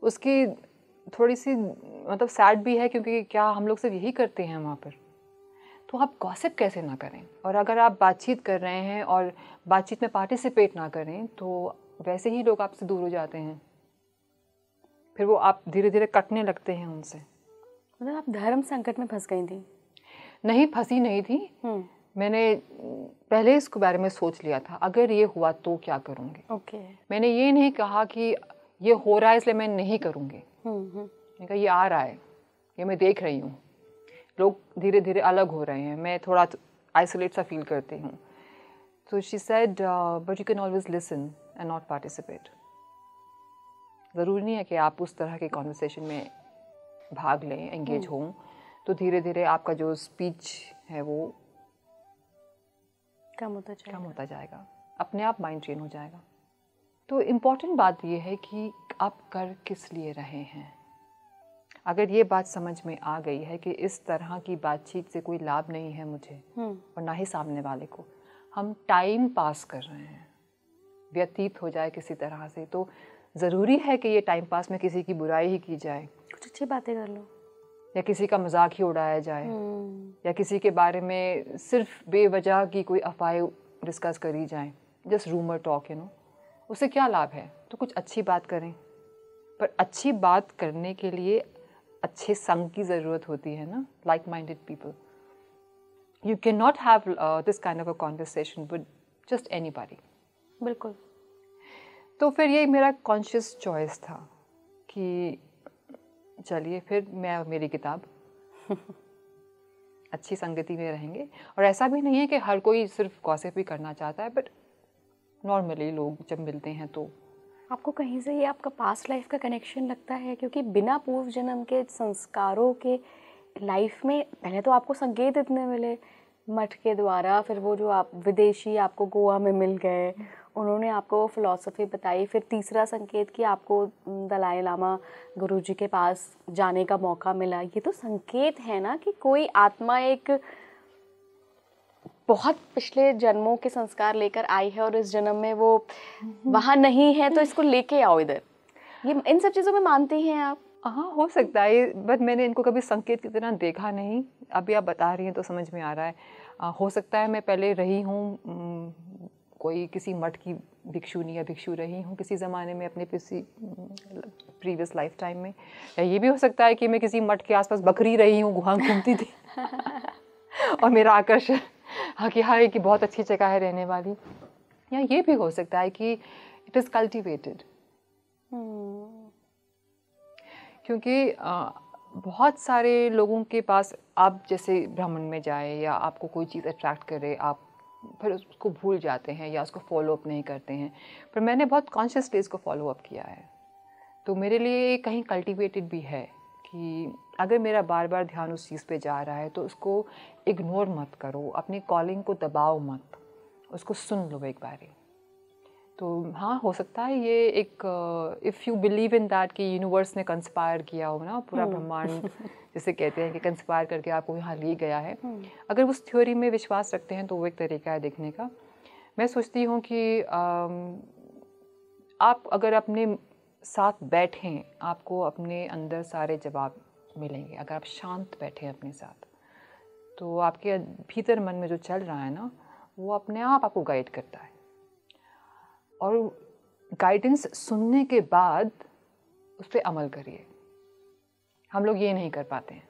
S1: उसकी थोड़ी सी मतलब सैड भी है, क्योंकि क्या हम लोग सिर्फ यही करते हैं वहाँ पर. तो आप गॉसिप कैसे ना करें. और अगर आप बातचीत कर रहे हैं और बातचीत में पार्टिसिपेट ना करें, तो वैसे ही लोग आपसे दूर हो जाते हैं. फिर वो आप धीरे धीरे कटने लगते हैं उनसे।
S2: मतलब आप धर्म संकट में फंस गई थी?
S1: नहीं, फंसी नहीं थी। मैंने पहले इसके बारे में सोच लिया था, अगर ये हुआ तो क्या करूँगी।
S2: ओके।
S1: मैंने ये नहीं कहा कि ये हो रहा है इसलिए मैं नहीं करूँगी। मैंने कहा ये आ रहा है, ये मैं देख रही हूँ, लोग धीरे धीरे अलग हो रहे हैं, मैं थोड़ा आइसोलेट सा फील करती हूँ। तो she said but you can always listen and not participate. ज़रूरी नहीं है कि आप उस तरह के कॉन्वर्सेशन में भाग लें, एंगेज हों, तो धीरे धीरे आपका जो स्पीच है वो
S2: कम होता
S1: जाएगा, अपने आप माइंड ट्रेन हो जाएगा। तो इम्पॉर्टेंट बात ये है कि आप कर किस लिए रहे हैं। अगर ये बात समझ में आ गई है कि इस तरह की बातचीत से कोई लाभ नहीं है मुझे और ना ही सामने वाले को, हम टाइम पास कर रहे हैं, व्यतीत हो जाए किसी तरह से, तो ज़रूरी है कि ये टाइम पास में किसी की बुराई ही की जाए,
S2: कुछ अच्छी बातें कर लो,
S1: या किसी का मजाक ही उड़ाया जाए, या किसी के बारे में सिर्फ बेवजह की कोई अफवाहें डिस्कस करी जाए, जस्ट रूमर टॉक, उससे क्या लाभ है। तो कुछ अच्छी बात करें, पर अच्छी बात करने के लिए अच्छे संग की ज़रूरत होती है ना, like minded people. You can not have this kind of a conversation with just anybody.
S2: बिल्कुल।
S1: तो फिर ये मेरा कॉन्शियस चॉइस था कि चलिए फिर मैं और मेरी किताब अच्छी संगति में रहेंगे। और ऐसा भी नहीं है कि हर कोई सिर्फ गॉसिप ही करना चाहता है, बट नॉर्मली लोग जब मिलते हैं तो।
S2: आपको कहीं से ये आपका पास्ट लाइफ का कनेक्शन लगता है? क्योंकि बिना पूर्व जन्म के संस्कारों के लाइफ में पहले तो आपको संकेत इतने मिले मठ के द्वारा, फिर वो जो आप विदेशी आपको गोवा में मिल गए, उन्होंने आपको फिलॉसफी बताई, फिर तीसरा संकेत कि आपको दलाई लामा गुरुजी के पास जाने का मौका मिला। ये तो संकेत है ना कि कोई आत्मा एक बहुत पिछले जन्मों के संस्कार लेकर आई है और इस जन्म में वो वहाँ नहीं है, तो इसको लेके आओ इधर। ये इन सब चीज़ों में मानती हैं आप?
S1: हाँ, हो सकता है, बट मैंने इनको कभी संकेत की तरह देखा नहीं। अभी आप बता रही हैं तो समझ में आ रहा है। हो सकता है मैं पहले रही हूँ, कोई किसी मठ की भिक्षुनी या भिक्षु रही हूँ किसी ज़माने में अपने प्रीवियस लाइफ टाइम में। या ये भी हो सकता है कि मैं किसी मठ के आसपास बकरी रही हूँ, वहाँ घूमती थी और मेरा आकर्षण कि हाँ कि बहुत अच्छी जगह है रहने वाली। या ये भी हो सकता है कि इट इज़ कल्टिवेटेड, क्योंकि बहुत सारे लोगों के पास आप जैसे भ्रमण में जाए या आपको कोई चीज़ अट्रैक्ट करे, आप फिर उसको भूल जाते हैं या उसको फॉलो अप नहीं करते हैं। पर मैंने बहुत कॉन्शियसली इसको फॉलो अप किया है, तो मेरे लिए कहीं कल्टिवेटेड भी है कि अगर मेरा बार बार ध्यान उस चीज़ पे जा रहा है तो उसको इग्नोर मत करो, अपनी कॉलिंग को दबाओ मत, उसको सुन लो एक बारी। तो हाँ, हो सकता है ये एक if you believe in that कि यूनिवर्स ने कंस्पायर किया हो ना, पूरा ब्रह्मांड जिसे कहते हैं कि कंस्पायर करके आपको यहाँ ले गया है। अगर उस थ्योरी में विश्वास रखते हैं तो वो एक तरीका है देखने का। मैं सोचती हूँ कि आप अगर अपने साथ बैठें, आपको अपने अंदर सारे जवाब मिलेंगे। अगर आप शांत बैठें अपने साथ, तो आपके भीतर मन में जो चल रहा है ना, वो अपने आप आपको गाइड करता है। और गाइडेंस सुनने के बाद उस पर अमल करिए। हम लोग ये नहीं कर पाते हैं,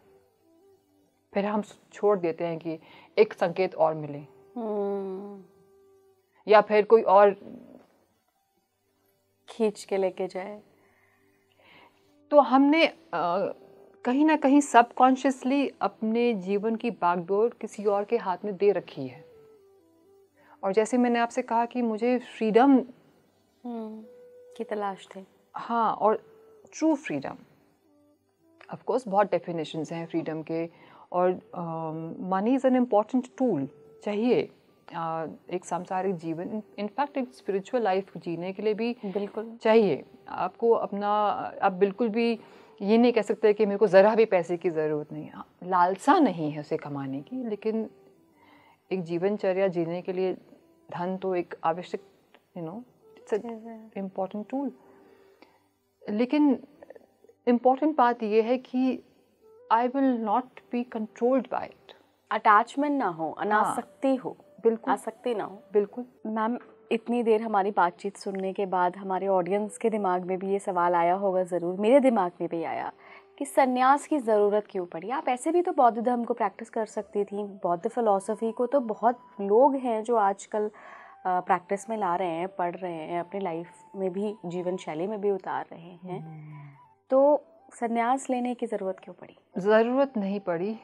S1: फिर हम छोड़ देते हैं कि एक संकेत और मिले या फिर कोई और
S2: खींच के लेके जाए।
S1: तो हमने कहीं ना कहीं सबकॉन्शियसली अपने जीवन की बागडोर किसी और के हाथ में दे रखी है। और जैसे मैंने आपसे कहा कि मुझे फ्रीडम
S2: की तलाश थी।
S1: हाँ, और ट्रू फ्रीडम, ऑफ कोर्स बहुत डेफिनेशंस हैं फ्रीडम के, और money is an important tool चाहिए एक सांसारिक जीवन, इनफैक्ट एक स्पिरिचुअल लाइफ जीने के लिए भी
S2: बिल्कुल
S1: चाहिए आपको अपना। आप बिल्कुल भी ये नहीं कह सकते कि मेरे को ज़रा भी पैसे की ज़रूरत नहीं है, लालसा नहीं है उसे कमाने की, लेकिन एक जीवनचर्या जीने के लिए धन तो एक आवश्यक इट्स इम्पॉर्टेंट टूल। लेकिन इम्पॉर्टेंट बात यह है कि I will not be controlled by it.
S2: Attachment ना हो, अनासक्ति हो। बिल्कुल, आसक्ति ना हो।
S1: बिल्कुल।
S2: मैम, इतनी देर हमारी बातचीत सुनने के बाद हमारे ऑडियंस के दिमाग में भी ये सवाल आया होगा ज़रूर, मेरे दिमाग में भी आया कि सन्यास की ज़रूरत क्यों पड़ी। आप ऐसे भी तो बौद्ध धर्म को प्रैक्टिस कर सकती थी, बौद्ध फिलॉसफी को तो बहुत लोग हैं जो आजकल प्रैक्टिस में ला रहे हैं, पढ़ रहे हैं, अपनी लाइफ में भी, जीवन शैली में भी उतार रहे हैं। तो सन्यास लेने की ज़रूरत क्यों पड़ी?
S1: ज़रूरत नहीं पड़ी,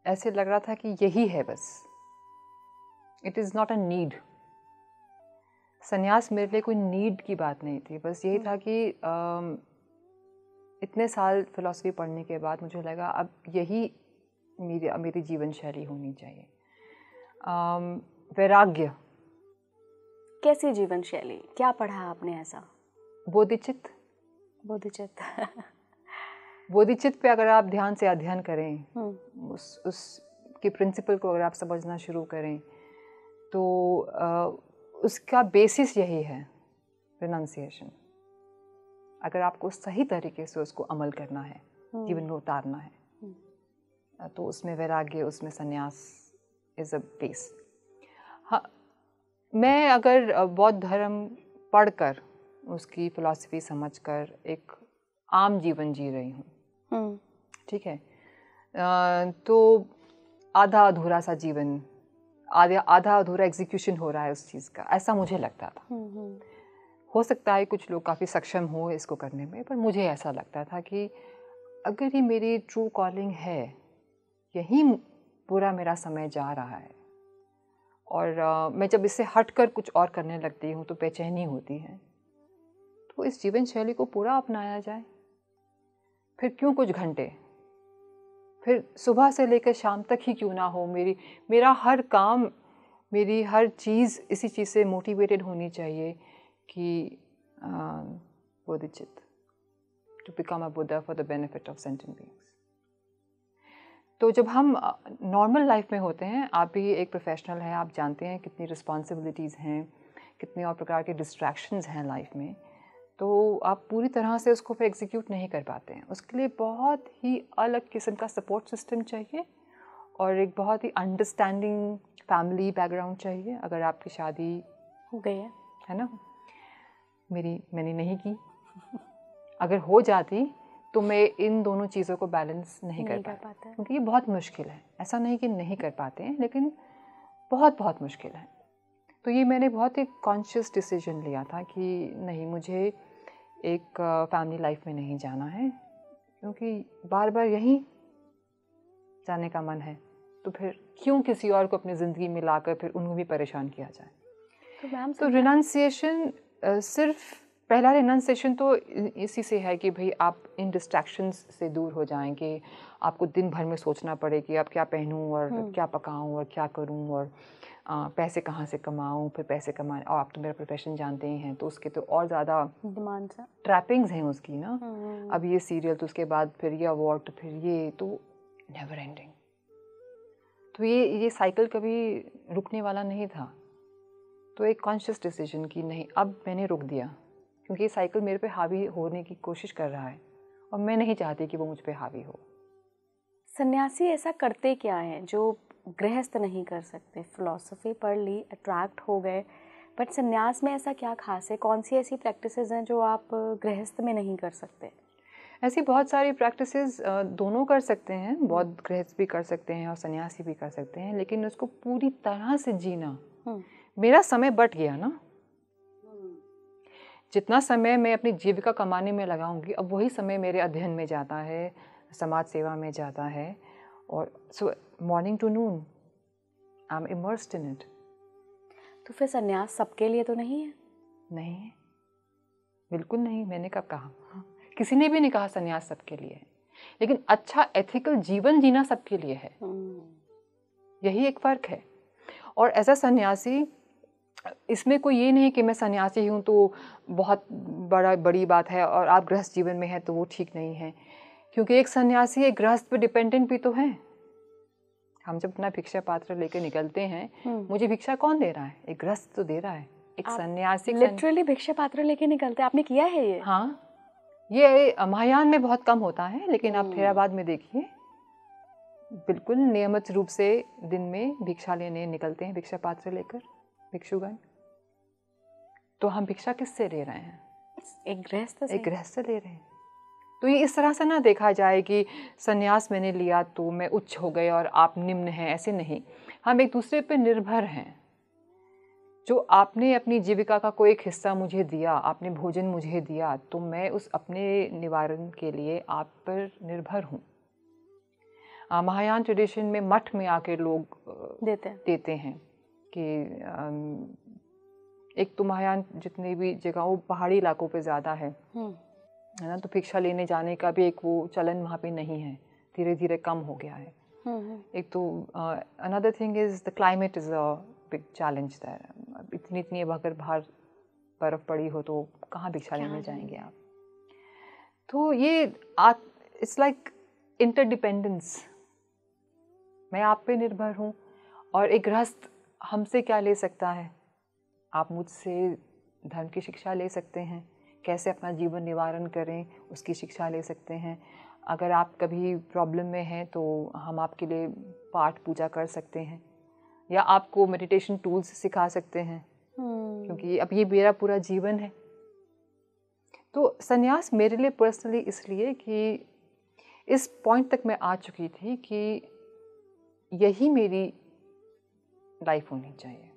S1: ऐसे लग रहा था कि यही है बस। It is not a need. सन्यास मेरे लिए कोई नीड की बात नहीं थी, बस यही था कि इतने साल फिलॉसफी पढ़ने के बाद मुझे लगा अब यही मेरी जीवन शैली होनी चाहिए। वैराग्य।
S2: कैसी जीवन शैली? क्या पढ़ा आपने ऐसा?
S1: बोधिचित्त। बोधिचित्त पे अगर आप ध्यान से अध्ययन करें, उसके प्रिंसिपल को अगर आप समझना शुरू करें, तो उसका बेसिस यही है, रिनंसिएशन। अगर आपको सही तरीके से उसको अमल करना है, जीवन में उतारना है, तो उसमें वैराग्य, उसमें संन्यास इज़ अ बेस। हाँ, मैं अगर बौद्ध धर्म पढ़कर, उसकी फ़िलॉसफी समझकर एक आम जीवन जी रही हूँ, ठीक है, तो आधा अधूरा सा जीवन, आधा अधूरा एग्जीक्यूशन हो रहा है उस चीज़ का, ऐसा मुझे लगता था। हो सकता है कुछ लोग काफ़ी सक्षम हो इसको करने में, पर मुझे ऐसा लगता था कि अगर ये मेरी ट्रू कॉलिंग है, यही पूरा मेरा समय जा रहा है, और मैं जब इससे हटकर कुछ और करने लगती हूँ तो बेचैनी होती है, तो इस जीवन शैली को पूरा अपनाया जाए। फिर क्यों कुछ घंटे, फिर सुबह से लेकर शाम तक ही क्यों ना हो, मेरा हर काम, मेरी हर चीज़ इसी चीज़ से मोटिवेटेड होनी चाहिए कि bodhicitta, to become a Buddha for the benefit of sentient beings. तो जब हम नॉर्मल लाइफ में होते हैं, आप भी एक प्रोफेशनल हैं, आप जानते हैं कितनी रिस्पॉन्सिबिलिटीज़ हैं, कितने और प्रकार के डिस्ट्रैक्शंस हैं लाइफ में, तो आप पूरी तरह से उसको फिर एग्जीक्यूट नहीं कर पाते हैं। उसके लिए बहुत ही अलग किस्म का सपोर्ट सिस्टम चाहिए और एक बहुत ही अंडरस्टैंडिंग फैमिली बैकग्राउंड चाहिए। अगर आपकी शादी
S2: हो गई है
S1: ना, मैंने नहीं की, अगर हो जाती तो मैं इन दोनों चीज़ों को बैलेंस नहीं कर पाता, क्योंकि ये बहुत मुश्किल है। ऐसा नहीं कि नहीं कर पाते हैं, लेकिन बहुत बहुत मुश्किल है। तो ये मैंने बहुत एक कॉन्शियस डिसीजन लिया था कि नहीं, मुझे एक फैमिली लाइफ में नहीं जाना है, क्योंकि बार बार यहीं जाने का मन है, तो फिर क्यों किसी और को अपनी ज़िंदगी में लाकर फिर उन्हें भी परेशान किया जाए।
S2: तो मैम,
S1: तो रिनंसिएशन, सिर्फ पहला रिनंसिएशन तो इसी से है कि भाई आप इन डिस्ट्रैक्शंस से दूर हो जाएं, कि आपको दिन भर में सोचना पड़े कि अब क्या पहनूं और क्या पकाऊं और क्या करूं और पैसे कहाँ से कमाऊं, फिर पैसे कमाएं, और आप तो मेरा प्रोफेशन जानते ही हैं, तो उसके तो और ज़्यादा
S2: डिमांड्स हैं,
S1: ट्रैपिंग्स हैं उसकी ना। अब ये सीरियल, तो उसके बाद फिर ये अवार्ड, तो फिर ये, तो नेवर एंडिंग। तो ये साइकिल कभी रुकने वाला नहीं था। तो एक कॉन्शियस डिसीजन की नहीं, अब मैंने रुक दिया, क्योंकि ये साइकिल मेरे पे हावी होने की कोशिश कर रहा है और मैं नहीं चाहती कि वो मुझ पे हावी हो।
S2: सन्यासी ऐसा करते क्या है जो गृहस्थ नहीं कर सकते? फिलॉसफी पढ़ ली, अट्रैक्ट हो गए, बट सन्यास में ऐसा क्या खास है? कौन सी ऐसी प्रैक्टिसेस हैं जो आप गृहस्थ में नहीं कर सकते?
S1: ऐसी बहुत सारी प्रैक्टिसेस दोनों कर सकते हैं, बौद्ध गृहस्थ भी कर सकते हैं और सन्यासी भी कर सकते हैं, लेकिन उसको पूरी तरह से जीना, मेरा समय बट गया ना। जितना समय मैं अपनी जीविका कमाने में लगाऊंगी, अब वही समय मेरे अध्ययन में जाता है, समाज सेवा में जाता है, और so morning to noon I am immersed in it.
S2: तो फिर सन्यास सबके लिए तो नहीं है?
S1: नहीं है, बिल्कुल नहीं। मैंने कब कहा? किसी ने भी नहीं कहा सन्यास सबके लिए है, लेकिन अच्छा एथिकल जीवन जीना सबके लिए है। यही एक फ़र्क है। और एज अ सन्यासी, इसमें कोई ये नहीं कि मैं सन्यासी हूँ तो बहुत बड़ी बात है और आप गृहस्थ जीवन में हैं तो वो ठीक नहीं है, क्योंकि एक सन्यासी एक गृहस्थ पे डिपेंडेंट भी तो है। हम जब अपना भिक्षा पात्र लेकर निकलते हैं, मुझे भिक्षा कौन दे रहा है? एक गृहस्थ तो दे रहा है। एक सन्यासी
S2: लिटरली भिक्षा पात्र लेके निकलते? आपने किया है ये?
S1: हाँ, ये महायान में बहुत कम होता है, लेकिन आप थेरावाद में देखिए, बिल्कुल नियमित रूप से दिन में भिक्षा लेने निकलते हैं, भिक्षा पात्र लेकर भिक्षुगण। तो हम भिक्षा किससे ले रहे हैं?
S2: एक गृहस्थ से।
S1: एक गृहस्थ से ले रहे हैं। तो ये इस तरह से ना देखा जाए कि संन्यास मैंने लिया तो मैं उच्च हो गए और आप निम्न हैं, ऐसे नहीं। हम एक दूसरे पे निर्भर हैं। जो आपने अपनी जीविका का कोई एक हिस्सा मुझे दिया, आपने भोजन मुझे दिया, तो मैं उस अपने निवारण के लिए आप पर निर्भर हूँ। महायान ट्रेडिशन में मठ में आके लोग देते हैं कि एक तो महायान जितनी भी जगह वो पहाड़ी इलाकों पे ज़्यादा है ना, तो भिक्षा लेने जाने का भी एक वो चलन वहाँ पे नहीं है, धीरे धीरे कम हो गया है। एक तो another thing is the climate is a big challenge that. इतनी अब अगर बाहर बर्फ़ पड़ी हो तो कहाँ भिक्षा लेने जाएंगे आप? तो ये इट्स लाइक इंटरडिपेंडेंस। मैं आप पे निर्भर हूँ और एक गृहस्थ हमसे क्या ले सकता है? आप मुझसे धर्म की शिक्षा ले सकते हैं, कैसे अपना जीवन निवारण करें उसकी शिक्षा ले सकते हैं। अगर आप कभी प्रॉब्लम में हैं तो हम आपके लिए पाठ पूजा कर सकते हैं या आपको मेडिटेशन टूल्स सिखा सकते हैं, क्योंकि अब ये मेरा पूरा जीवन है। तो संन्यास मेरे लिए पर्सनली इसलिए कि इस पॉइंट तक मैं आ चुकी थी कि यही मेरी लाइफ होनी चाहिए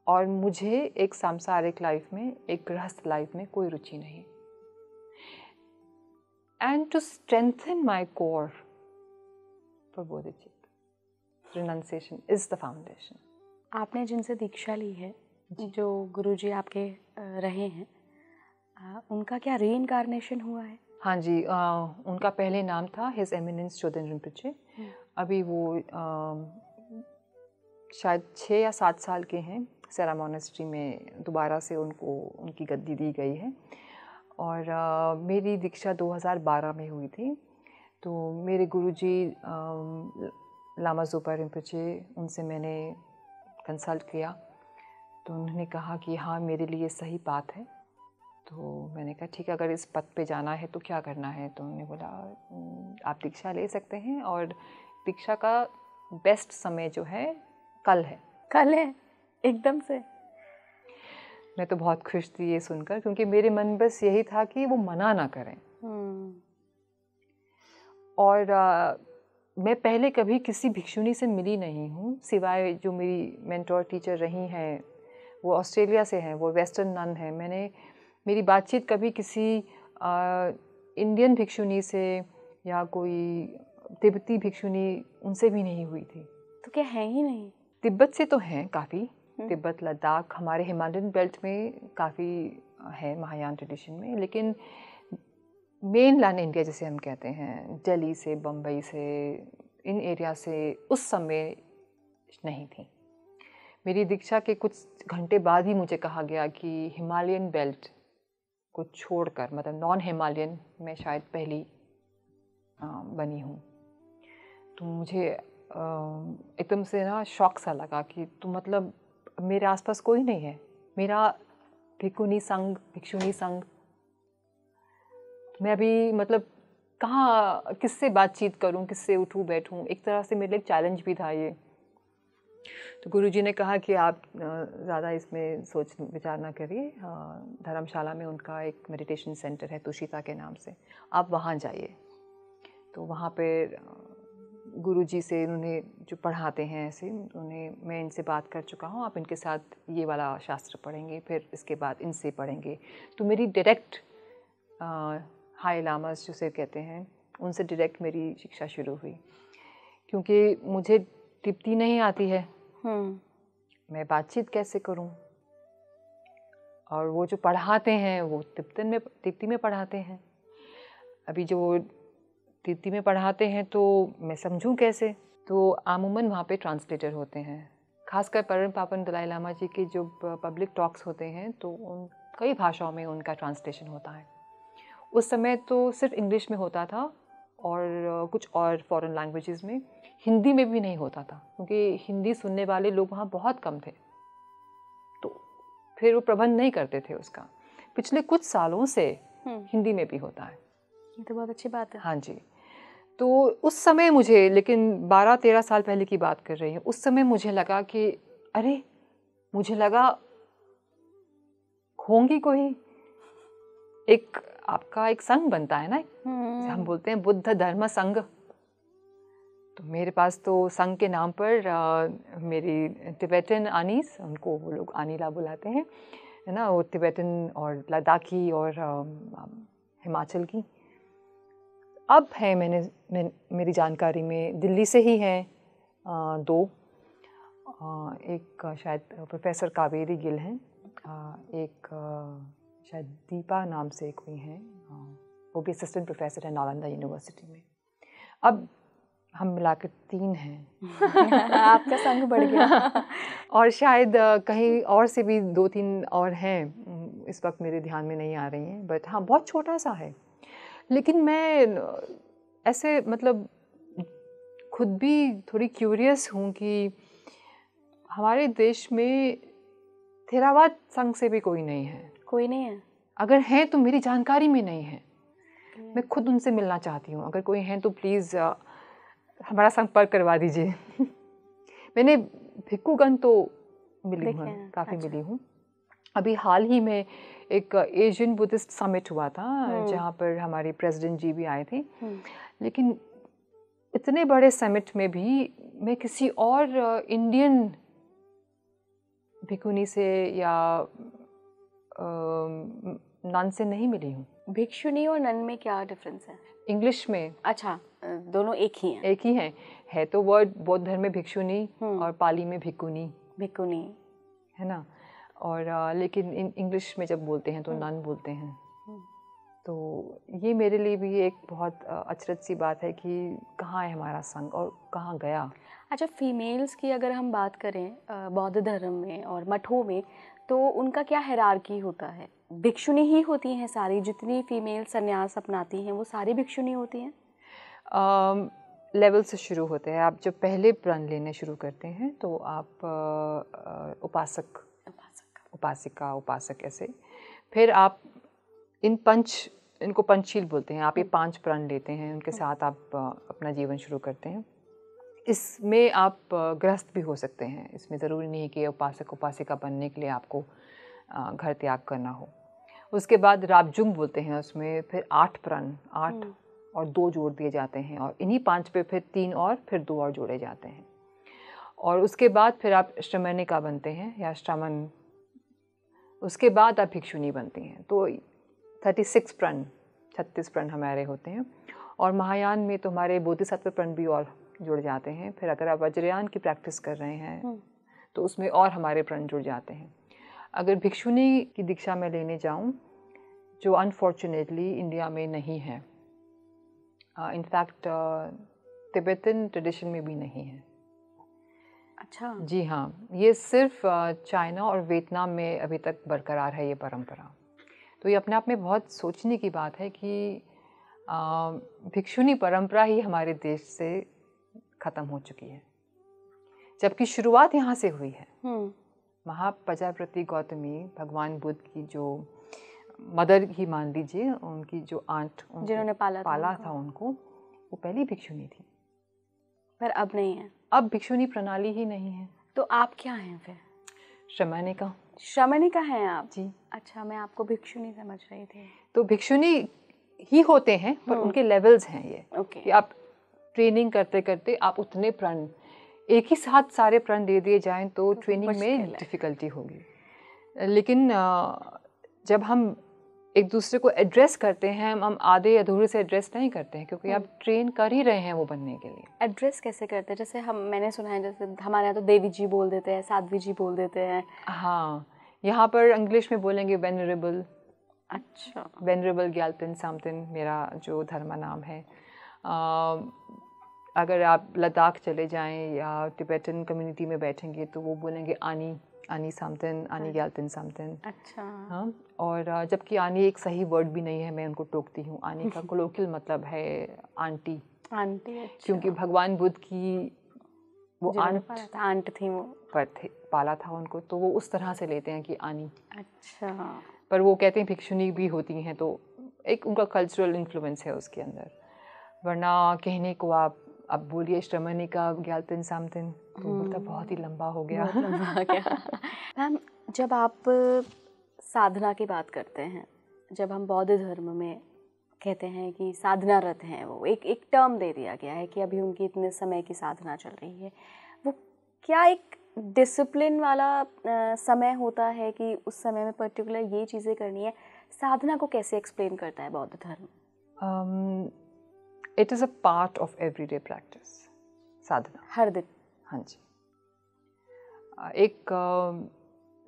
S1: और मुझे एक सांसारिक लाइफ में, एक गृहस्थ लाइफ में कोई रुचि नहीं। And to strengthen my core for bodhicitta, renunciation is the foundation.
S2: आपने जिनसे दीक्षा ली है, जो गुरुजी आपके रहे हैं, उनका क्या रीइंकार्नेशन हुआ है? हाँ जी,
S1: उनका पहले नाम था हिज एमिनेंस चोदेन रिम्पोचे। अभी वो शायद 6 या 7 साल के हैं। सेरा मोनेस्ट्री में दोबारा से उनको उनकी गद्दी दी गई है। और मेरी दीक्षा 2012 में हुई थी। तो मेरे गुरुजी लामा जोपा रिम्पोचे, उनसे मैंने कंसल्ट किया तो उन्होंने कहा कि हाँ मेरे लिए सही बात है। तो मैंने कहा ठीक है, अगर इस पथ पे जाना है तो क्या करना है? तो उन्होंने बोला आप दीक्षा ले सकते हैं और दीक्षा का बेस्ट समय जो है कल है।
S2: कल है एकदम से।
S1: मैं तो बहुत खुश थी ये सुनकर, क्योंकि मेरे मन बस यही था कि वो मना ना करें। और मैं पहले कभी किसी भिक्षुनी से मिली नहीं हूँ, सिवाय जो मेरी मेंटोर टीचर रही हैं वो ऑस्ट्रेलिया से हैं, वो वेस्टर्न नन है। मेरी बातचीत कभी किसी इंडियन भिक्षुनी से या कोई तिब्बती भिक्षुनी उनसे भी नहीं हुई थी।
S2: तो क्या है ही नहीं?
S1: तिब्बत से तो हैं काफ़ी, तिब्बत लद्दाख हमारे हिमालयन बेल्ट में काफ़ी है महायान ट्रेडिशन में, लेकिन मेन लैंड इंडिया जिसे हम कहते हैं, दिल्ली से, बम्बई से, इन एरिया से उस समय नहीं थी। मेरी दीक्षा के कुछ घंटे बाद ही मुझे कहा गया कि हिमालयन बेल्ट को छोड़कर, मतलब नॉन हिमालयन में शायद पहली बनी हूँ। तो मुझे एकदम से ना शौक सा लगा कि तो मतलब मेरे आसपास कोई नहीं है, मेरा भिक्षुनी संघ मैं अभी मतलब कहाँ किससे बातचीत करूँ, किससे उठूँ बैठूँ। एक तरह से मेरे लिए चैलेंज भी था ये। तो गुरुजी ने कहा कि आप ज़्यादा इसमें सोच विचार ना करिए, धर्मशाला में उनका एक मेडिटेशन सेंटर है तुषिता के नाम से, आप वहाँ जाइए। तो वहाँ पे गुरुजी से उन्होंने जो पढ़ाते हैं ऐसे, मैं इनसे बात कर चुका हूँ, आप इनके साथ ये वाला शास्त्र पढ़ेंगे, फिर इसके बाद इनसे पढ़ेंगे। तो मेरी डायरेक्ट हाई लामास जिसे कहते हैं, उनसे डायरेक्ट मेरी शिक्षा शुरू हुई, क्योंकि मुझे तिब्बती नहीं आती है। मैं बातचीत कैसे करूं? और वो जो पढ़ाते हैं वो तिब्बती में पढ़ाते हैं। अभी जो तिब्बती में पढ़ाते हैं तो मैं समझूं कैसे? तो आमूमन वहाँ पे ट्रांसलेटर होते हैं, खासकर परम पावन दलाई लामा जी के जो पब्लिक टॉक्स होते हैं तो उन कई भाषाओं में उनका ट्रांसलेशन होता है। उस समय तो सिर्फ इंग्लिश में होता था और कुछ और फॉरेन लैंग्वेजेस में, हिंदी में भी नहीं होता था, क्योंकि हिंदी सुनने वाले लोग वहाँ बहुत कम थे। तो फिर वो प्रबंध नहीं करते थे उसका। पिछले कुछ सालों से हिंदी में भी होता है।
S2: ये तो बहुत अच्छी बात है।
S1: हाँ जी। तो उस समय मुझे, लेकिन 12-13 साल पहले की बात कर रही हूँ, उस समय मुझे लगा कि अरे, मुझे लगा होंगी कोई, एक आपका एक संघ बनता है ना, हम बोलते हैं बुद्ध धर्म संघ। तो मेरे पास तो संघ के नाम पर मेरी तिब्बतन आनीस, उनको वो लोग आनीला बुलाते हैं, है ना, वो तिब्बतन और लद्दाखी और हिमाचल की। अब है मेरी जानकारी में दिल्ली से ही हैं 2, एक शायद प्रोफेसर कावेरी गिल हैं, एक शायद दीपा नाम से कोई हैं, वो भी असिस्टेंट प्रोफेसर है नालंदा यूनिवर्सिटी में। अब हम मिलाकर 3 हैं।
S2: आपका संघ बढ़ गया।
S1: और शायद कहीं और से भी 2-3 और हैं, इस वक्त मेरे ध्यान में नहीं आ रही हैं, बट हाँ बहुत छोटा सा है। लेकिन मैं ऐसे मतलब खुद भी थोड़ी क्यूरियस हूँ कि हमारे देश में थेरावाद संघ से भी कोई नहीं है।
S2: कोई नहीं है?
S1: अगर हैं तो मेरी जानकारी में नहीं है। मैं खुद उनसे मिलना चाहती हूँ, अगर कोई हैं तो प्लीज़ हमारा संपर्क करवा दीजिए। मैंने भिक्खुगण तो मिली हूँ, काफ़ी मिली हूँ। अभी हाल ही में एक एशियन बुद्धिस्ट समिट हुआ था जहाँ पर हमारी प्रेसिडेंट जी भी आए थे, लेकिन इतने बड़े समिट में भी मैं किसी और इंडियन भिक्खुनी से या नन से नहीं मिली हूँ।
S2: भिक्षुनी और नन में क्या डिफरेंस है?
S1: इंग्लिश में
S2: अच्छा, दोनों एक ही हैं?
S1: एक ही हैं। है तो वर्ड बौद्ध धर्म में भिक्षुनी और पाली में भिक्खुनी,
S2: भिक्खुनी
S1: है ना, और लेकिन इंग्लिश में जब बोलते हैं तो नन बोलते हैं। तो ये मेरे लिए भी एक बहुत अचरज सी बात है कि कहाँ है हमारा संघ और कहाँ गया।
S2: अच्छा, फीमेल्स की अगर हम बात करें बौद्ध धर्म में और मठों में, तो उनका क्या हायरार्की होता है? भिक्षुनी ही होती हैं सारी? जितनी फीमेल संन्यास अपनाती हैं वो सारी भिक्षुनी होती हैं?
S1: लेवल से शुरू होते हैं। आप जब पहले प्रण लेने शुरू करते हैं तो आप उपासक, उपासिका, उपासक ऐसे, फिर आप इनको पंचशील बोलते हैं। आप ये 5 प्रण लेते हैं, उनके साथ आप अपना जीवन शुरू करते हैं। इसमें आप गृहस्थ भी हो सकते हैं, इसमें ज़रूरी नहीं है कि उपासक उपासिका बनने के लिए आपको घर त्याग करना हो। उसके बाद राबजुंग बोलते हैं, उसमें फिर 8 प्रण, 8 और 2 जोड़ दिए जाते हैं, और इन्हीं 5 पे फिर 3 और फिर 2 और जोड़े जाते हैं। और उसके बाद फिर आप श्रमणिका बनते हैं या श्रमण, उसके बाद आप भिक्षुनी बनती हैं। तो 36 प्रण, 36 प्रण हमारे होते हैं। और महायान में तो हमारे बोधिसत्व प्रण भी और जुड़ जाते हैं। फिर अगर आप वज्रयान की प्रैक्टिस कर रहे हैं तो उसमें और हमारे प्रण जुड़ जाते हैं। अगर भिक्षुनी की दीक्षा में लेने जाऊं, जो अनफॉर्चुनेटली इंडिया में नहीं है, इनफैक्ट तिब्बतन ट्रेडिशन में भी नहीं है।
S2: अच्छा
S1: जी हाँ, ये सिर्फ चाइना और वियतनाम में अभी तक बरकरार है ये परंपरा। तो ये अपने आप में बहुत सोचने की बात है कि भिक्षुनी परंपरा ही हमारे देश से ख़त्म हो चुकी है, जबकि शुरुआत यहाँ से हुई है। महाप्रजापति गौतमी भगवान बुद्ध की जो मदर ही मान लीजिए, उनकी जो आंट
S2: जिन्होंने पाला
S1: था उनको, वो पहली भिक्षुनी थी।
S2: पर अब नहीं है,
S1: अब भिक्षुनी प्रणाली ही नहीं है।
S2: तो आप क्या हैं फिर?
S1: श्रमणिका।
S2: श्रमणिका हैं आप?
S1: जी।
S2: अच्छा, मैं आपको भिक्षुनी समझ रही थी।
S1: तो भिक्षुनी ही होते हैं, पर उनके लेवल्स हैं ये। कि आप ट्रेनिंग करते करते आप उतने प्रण, एक ही साथ सारे प्रण दे दिए जाएं तो ट्रेनिंग में डिफ़िकल्टी होगी। लेकिन जब हम एक दूसरे को एड्रेस करते हैं, हम आधे अधूरे से एड्रेस नहीं करते हैं, क्योंकि आप ट्रेन कर ही रहे हैं वो बनने के लिए।
S2: एड्रेस कैसे करते हैं? जैसे मैंने सुना है, जैसे हमारे यहाँ तो देवी जी बोल देते हैं, साध्वी जी बोल देते हैं।
S1: हाँ, यहाँ पर इंग्लिश में बोलेंगे वेनरेबल।
S2: अच्छा,
S1: वेनरेबल ग्याल्तिन सामतिन मेरा जो धर्म नाम है। अगर आप लद्दाख चले जाएं या तिब्बतन कम्युनिटी में बैठेंगे तो वो बोलेंगे आनी सामतिन, आनी ग्याल्तिन सामतिन।
S2: अच्छा।
S1: हाँ, और जबकि आनी एक सही वर्ड भी नहीं है, मैं उनको टोकती हूँ। आनी का कोलोकियल मतलब है आंटी।
S2: आंटी, अच्छा।
S1: क्योंकि भगवान बुद्ध की वो
S2: आंट थी, वो
S1: पाला था उनको, तो वो उस तरह से लेते हैं कि आनी।
S2: अच्छा।
S1: पर वो कहते हैं भिक्षुनी भी होती हैं, तो एक उनका कल्चरल इन्फ्लुएंस है उसके अंदर। वरना कहने को आप अब बोलिए श्रमणिका ग्याल्तिन सामतिन, तो मतलब बहुत ही लंबा हो गया।
S2: मैम, जब आप साधना की बात करते हैं, जब हम बौद्ध धर्म में कहते हैं कि साधनारत हैं, वो एक टर्म दे दिया गया है कि अभी उनकी इतने समय की साधना चल रही है, वो क्या एक डिसिप्लिन वाला समय होता है कि उस समय में पर्टिकुलर ये चीज़ें करनी है? साधना को कैसे एक्सप्लेन करता है बौद्ध धर्म?
S1: It is a part of everyday practice, साधना
S2: हर दिन।
S1: हाँ जी। एक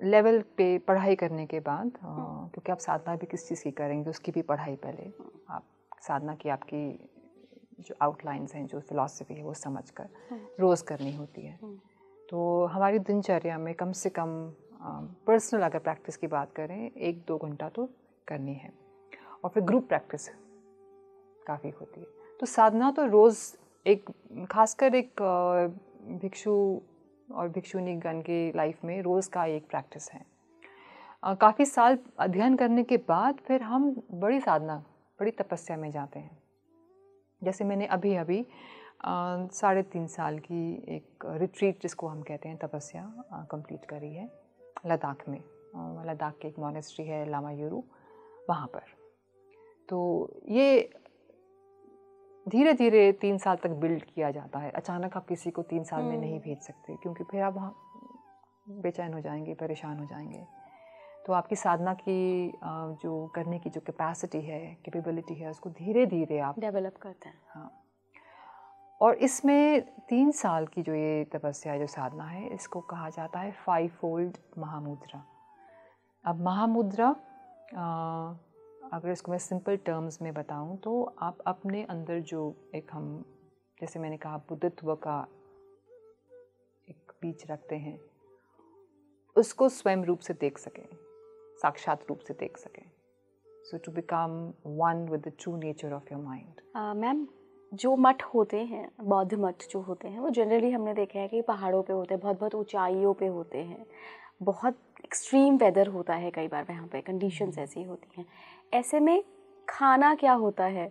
S1: लेवल पे पढ़ाई करने के बाद, क्योंकि आप साधना भी किस चीज़ की करेंगे उसकी भी पढ़ाई पहले आप साधना की आपकी जो आउटलाइंस हैं, जो फिलॉसफी है वो समझकर रोज़ करनी होती है। तो हमारी दिनचर्या में कम से कम पर्सनल अगर प्रैक्टिस की बात करें 1-2 घंटा तो करनी है, और फिर ग्रुप प्रैक्टिस काफ़ी होती है। तो साधना तो रोज़ एक खासकर एक भिक्षु और भिक्षुनी गण के लाइफ में रोज़ का एक प्रैक्टिस है। काफ़ी साल अध्ययन करने के बाद फिर हम बड़ी साधना, बड़ी तपस्या में जाते हैं। जैसे मैंने अभी 3.5 साल की एक रिट्रीट, जिसको हम कहते हैं तपस्या, कंप्लीट करी है लद्दाख में। लद्दाख के एक मॉनेस्ट्री है लामा युरु, वहाँ पर। तो ये धीरे धीरे 3 साल तक बिल्ड किया जाता है। अचानक आप किसी को 3 साल में नहीं भेज सकते, क्योंकि फिर आप वहाँ बेचैन हो जाएंगे, परेशान हो जाएंगे। तो आपकी साधना की जो करने की जो कैपेसिटी है, कैपेबिलिटी है, उसको धीरे धीरे आप
S2: डेवलप करते हैं।
S1: हाँ। और इसमें 3 साल की जो ये तपस्या, जो साधना है, इसको कहा जाता है 5-fold महामुद्रा। अब महामुद्रा, अगर इसको मैं सिंपल टर्म्स में बताऊं तो आप अपने अंदर जो एक, हम जैसे मैंने कहा, बुद्धत्व का एक बीज रखते हैं, उसको स्वयं रूप से देख सकें, साक्षात रूप से देख सकें। So to become one with the true nature of your mind.
S2: Ma'am, जो मठ होते हैं, बौद्ध मठ जो होते हैं, वो जनरली हमने देखा है कि पहाड़ों पे होते हैं, बहुत बहुत ऊंचाइयों पे होते हैं, बहुत एक्सट्रीम वेदर होता है, कई बार वहाँ पे कंडीशंस ऐसी होती हैं। ऐसे में खाना क्या होता है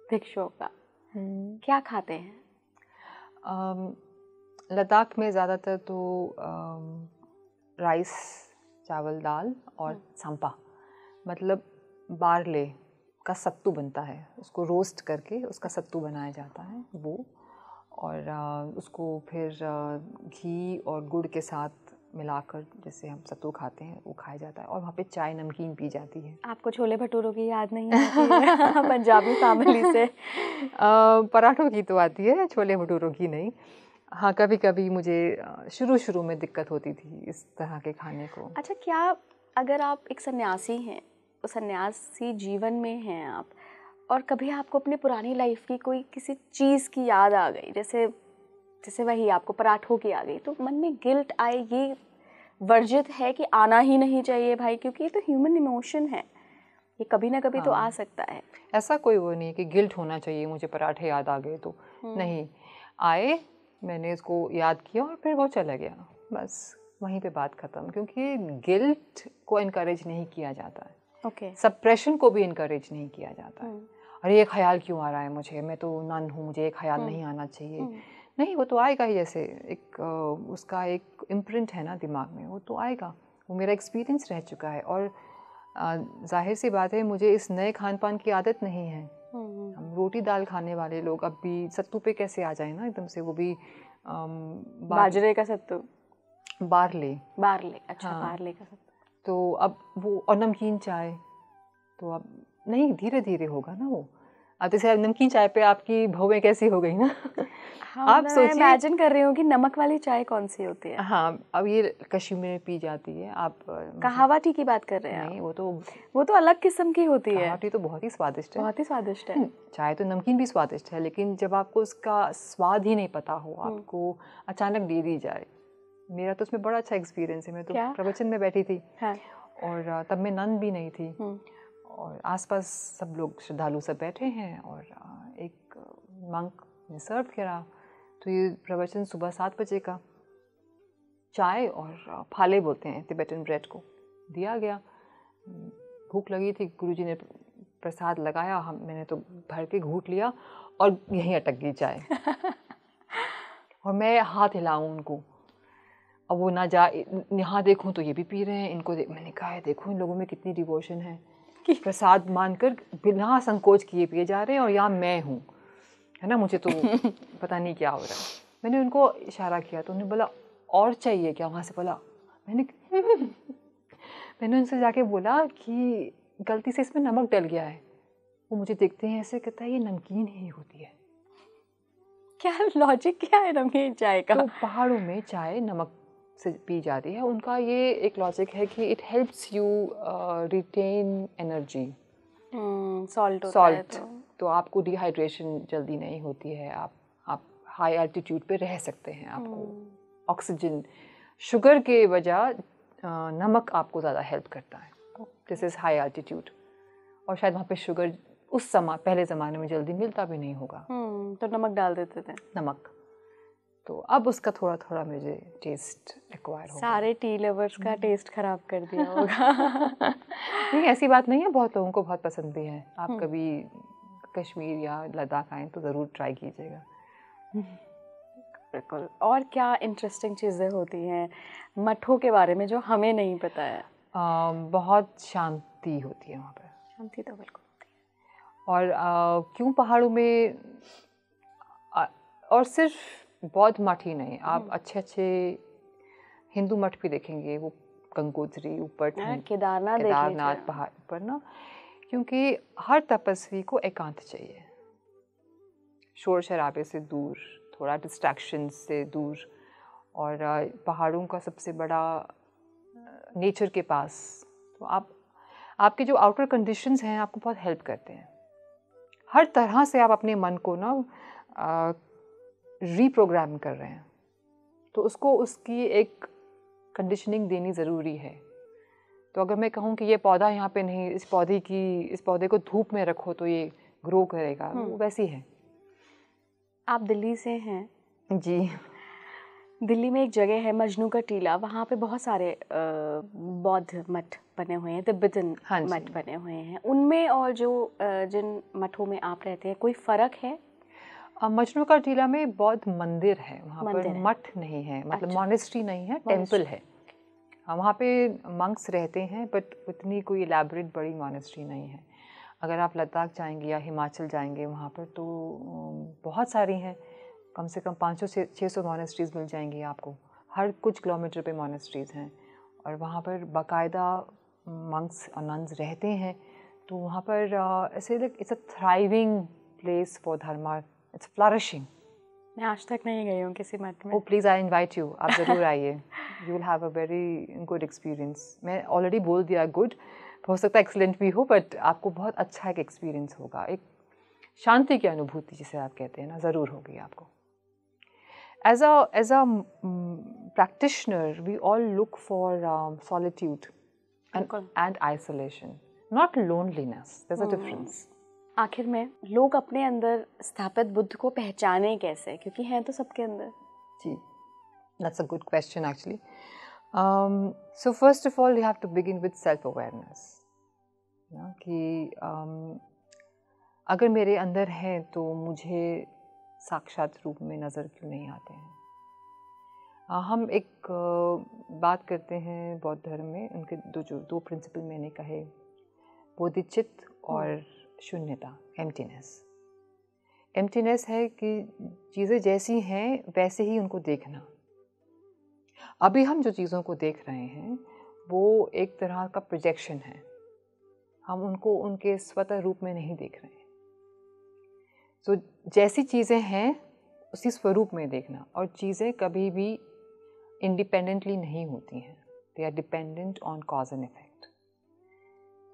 S2: भिक्षुओं का? क्या खाते हैं?
S1: लद्दाख में ज़्यादातर तो राइस, चावल, दाल और सांपा, मतलब बारले का सत्तू बनता है, उसको रोस्ट करके उसका सत्तू बनाया जाता है वो, और उसको फिर घी और गुड़ के साथ मिलाकर जैसे हम सत्तू खाते हैं वो खाया जाता है। और वहाँ पे चाय नमकीन पी जाती है।
S2: आपको छोले भटूरों की याद नहीं आती है पंजाबी फैमिली से?
S1: पराठों की तो आती है, छोले भटूरों की नहीं। हाँ, कभी कभी मुझे शुरू में दिक्कत होती थी इस तरह के खाने को।
S2: अच्छा, क्या अगर आप एक सन्यासी हैं, सन्यासी जीवन में हैं आप, और कभी आपको अपनी पुरानी लाइफ की कोई किसी चीज़ की याद आ गई, जैसे वही आपको पराठों की आ गई, तो मन में गिल्ट आए, ये वर्जित है कि आना ही नहीं चाहिए भाई, क्योंकि ये तो ह्यूमन इमोशन है, ये कभी ना कभी तो आ सकता है।
S1: ऐसा कोई वो नहीं कि गिल्ट होना चाहिए मुझे पराठे याद आ गए तो नहीं आए, मैंने इसको याद किया और फिर वो चला गया, बस वहीं पे बात खत्म। क्योंकि गिल्ट को इनकरेज नहीं किया जाता है, सप्रेशन को भी इनकरेज नहीं किया जाता है। अरे ये ख्याल क्यों आ रहा है मुझे, मैं तो नन हूँ, मुझे ये ख्याल नहीं आना चाहिए। नहीं, वो तो आएगा ही, जैसे एक उसका एक इम्प्रिंट है ना दिमाग में, वो तो आएगा। वो मेरा एक्सपीरियंस रह चुका है। और जाहिर सी बात है, मुझे इस नए खान पान की आदत नहीं है। हम रोटी दाल खाने वाले लोग अब भी सत्तू पे कैसे आ जाए ना एकदम से, वो भी
S2: बाजरे का सत्तू,
S1: बारले।
S2: अच्छा हाँ। बारले का सत्तू।
S1: तो अब वो, और नमकीन चाय, तो अब नहीं, धीरे धीरे होगा ना वो। अब जैसे नमकीन चाय पे आपकी भवें कैसी हो गई ना।
S2: हाँ, आप सोचिए, इमेजिन कर रही हूँ कि नमक वाली चाय कौन सी होती है।
S1: हाँ, अब ये कश्मीर में पी जाती है। आप
S2: कहावा टी की बात कर रहे हैं?
S1: नहीं,
S2: वो तो अलग किस्म की होती है।
S1: कहावा टी तो बहुत ही स्वादिष्ट है,
S2: बहुत ही स्वादिष्ट है।
S1: चाय तो नमकीन भी स्वादिष्ट है, लेकिन जब आपको उसका स्वाद ही नहीं पता हो, आपको अचानक दे दी जाए। मेरा तो उसमें बड़ा अच्छा एक्सपीरियंस है। मैं तो प्रवचन में बैठी थी और तब मैं नन भी नहीं थी, और आसपास सब लोग श्रद्धालु सब बैठे हैं, और एक मंक ने सर्व किया। तो ये प्रवचन सुबह 7 बजे का, चाय और फाले बोलते हैं तिब्बतन ब्रेड को दिया गया। भूख लगी थी, गुरुजी ने प्रसाद लगाया, मैंने तो भर के घूंट लिया और यहीं अटक गई चाय। और मैं हाथ हिलाऊं उनको, अब वो ना जा, यहाँ देखूँ तो ये भी पी रहे हैं, इनको मैंने कहा है देखो इन लोगों में कितनी डिवोशन है, प्रसाद मानकर बिना संकोच किए पिए जा रहे हैं, और यहाँ मैं हूँ, है ना, मुझे तो पता नहीं क्या हो रहा है। मैंने उनको इशारा किया तो उन्होंने बोला और चाहिए क्या? वहाँ से बोला मैंने उनसे जाके बोला कि गलती से इसमें नमक डल गया है। वो मुझे देखते हैं ऐसे, कहता है ये नमकीन ही होती है।
S2: क्या लॉजिक क्या है नमकीन चाय का?
S1: तो पहाड़ों में चाय नमक से पी जाती है, उनका ये एक लॉजिक है कि it helps you retain energy, salt, तो आपको डिहाइड्रेशन जल्दी नहीं होती है, आप हाई एल्टीट्यूड पे रह सकते हैं, आपको ऑक्सीजन, शुगर के वजह नमक आपको ज़्यादा हेल्प करता है, दिस इज़ हाई एल्टीट्यूड। और शायद वहाँ पे शुगर उस समय पहले ज़माने में जल्दी मिलता भी नहीं होगा,
S2: तो नमक डाल देते थे,
S1: नमक। तो अब उसका थोड़ा थोड़ा मुझे टेस्ट एक्वायर हो गया।
S2: सारे टी लवर्स का टेस्ट खराब कर दिया होगा।
S1: नहीं, ऐसी बात नहीं है, बहुत लोगों को बहुत पसंद भी है। आप कभी कश्मीर या लद्दाख आएँ तो ज़रूर ट्राई कीजिएगा।
S2: बिल्कुल। और क्या इंटरेस्टिंग चीज़ें होती हैं मठों के बारे में जो हमें नहीं पता है?
S1: बहुत शांति होती है वहाँ पर।
S2: शांति तो बिल्कुल होती है।
S1: और क्यों पहाड़ों में, और सिर्फ बौद्ध मठ ही नहीं, आप अच्छे अच्छे हिंदू मठ भी देखेंगे, वो गंगोत्री ऊपर, केदारनाथ पहाड़ पर ना, क्योंकि हर तपस्वी को एकांत चाहिए, शोर शराबे से दूर, थोड़ा डिस्ट्रैक्शन से दूर, और पहाड़ों का सबसे बड़ा नेचर के पास। तो आपके जो आउटर कंडीशंस हैं आपको बहुत हेल्प करते हैं, हर तरह से आप अपने मन को ना रीप्रोग्राम कर रहे हैं, तो उसको उसकी एक कंडीशनिंग देनी ज़रूरी है। तो अगर मैं कहूँ कि ये पौधा यहाँ पे नहीं, इस पौधे को धूप में रखो तो ये ग्रो करेगा, वो वैसी है।
S2: आप दिल्ली से हैं?
S1: जी।
S2: दिल्ली में एक जगह है मजनू का टीला, वहाँ पे बहुत सारे बौद्ध मठ बने हुए हैं, तिब्बतन मठ बने हुए हैं। उनमें और जो जिन मठों में आप रहते हैं कोई फ़र्क है?
S1: मजनू का टीला में बौद्ध मंदिर है, वहाँ पर मठ नहीं है, मतलब मॉनेस्ट्री नहीं है, टेम्पल है। वहाँ पे मंक्स रहते हैं, बट उतनी कोई इलेबोरेट बड़ी मॉनेस्ट्री नहीं है। अगर आप लद्दाख जाएंगे या हिमाचल जाएंगे वहाँ पर तो बहुत सारी हैं, कम से कम 500 से 600 मॉनेस्ट्रीज़ मिल जाएंगी आपको, हर कुछ किलोमीटर पे मॉनेस्ट्रीज़ हैं, और वहाँ पर बाकायदा मंक्स और नन्स रहते हैं। तो वहाँ पर ऐसे like it's a thriving place for Dharma, it's flourishing.
S2: मैं आज तक नहीं गई हूँ किसी मठ में।
S1: ओह प्लीज़, आई इनवाइट यू, आप ज़रूर आइए, you will have a very good experience. मैं ऑलरेडी बोल दिया गुड, हो सकता है एक्सीलेंट भी हो, बट आपको बहुत अच्छा एक एक्सपीरियंस होगा, एक शांति की अनुभूति जिसे आप कहते हैं ना, ज़रूर होगी आपको। As a practitioner, we all look for solitude and isolation, not loneliness. There's a difference.
S2: आखिर में लोग अपने अंदर स्थापित बुद्ध को पहचाने कैसे, क्योंकि हैं तो सबके अंदर?
S1: जी, that's a good question actually. So first of all, you have to begin with self-awareness. कि अगर मेरे अंदर हैं तो मुझे साक्षात रूप में नज़र क्यों नहीं आते हैं। हम एक बात करते हैं बौद्ध धर्म में, उनके दो प्रिंसिपल मैंने कहे, बोधिचित्त और शून्यता, एम्प्टीनेस है कि चीज़ें जैसी हैं वैसे ही उनको देखना। अभी हम जो चीज़ों को देख रहे हैं वो एक तरह का प्रोजेक्शन है, हम उनको उनके स्वतः रूप में नहीं देख रहे हैं। तो जैसी चीज़ें हैं उसी स्वरूप में देखना, और चीज़ें कभी भी इंडिपेंडेंटली नहीं होती हैं, they are dependent on cause and effect.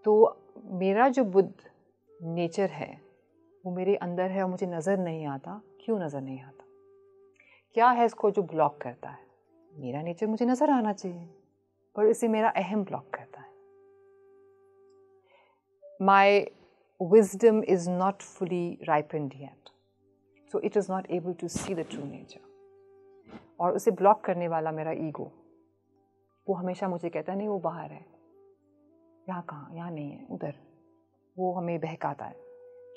S1: तो मेरा जो बुद्ध नेचर है वो मेरे अंदर है और मुझे नज़र नहीं आता। क्यों नज़र नहीं आता? क्या है इसको जो ब्लॉक करता है? मेरा नेचर मुझे नज़र आना चाहिए, पर इसे मेरा अहम ब्लॉक करता है। माई wisdom is not fully ripened yet, so it is not able to see the true nature. और उसे ब्लॉक करने वाला मेरा ईगो, वो हमेशा मुझे कहता है नहीं वो बाहर है, यहाँ कहाँ, यहाँ नहीं है, उधर। वो हमें बहकाता है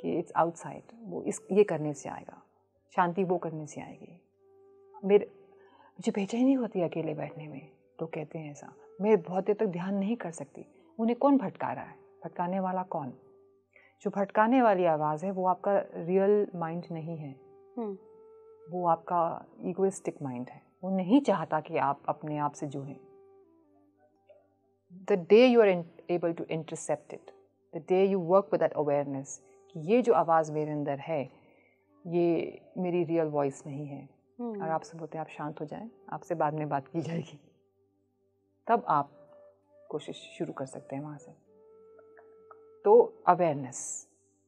S1: कि इट्स आउटसाइड, वो ये करने से आएगा, शांति वो करने से आएगी। मेरे मुझे बेचैनी होती है अकेले बैठने में, लोग कहते हैं ऐसा। मैं बहुत देर तक ध्यान नहीं कर सकती। उन्हें कौन भटका रहा है? भटकाने वाला कौन? जो भटकाने वाली आवाज़ है वो आपका रियल माइंड नहीं है, वो आपका ईगोइस्टिक माइंड है। वो नहीं चाहता कि आप अपने आप से जुड़ें। The day you are able to intercept it, the day you work with that awareness कि ये जो आवाज़ मेरे अंदर है ये मेरी रियल वॉइस नहीं है, और आपसे बोलते हैं आप शांत हो जाएं, आपसे बाद में बात की जाएगी, तब आप कोशिश शुरू कर सकते हैं वहाँ से। तो awareness,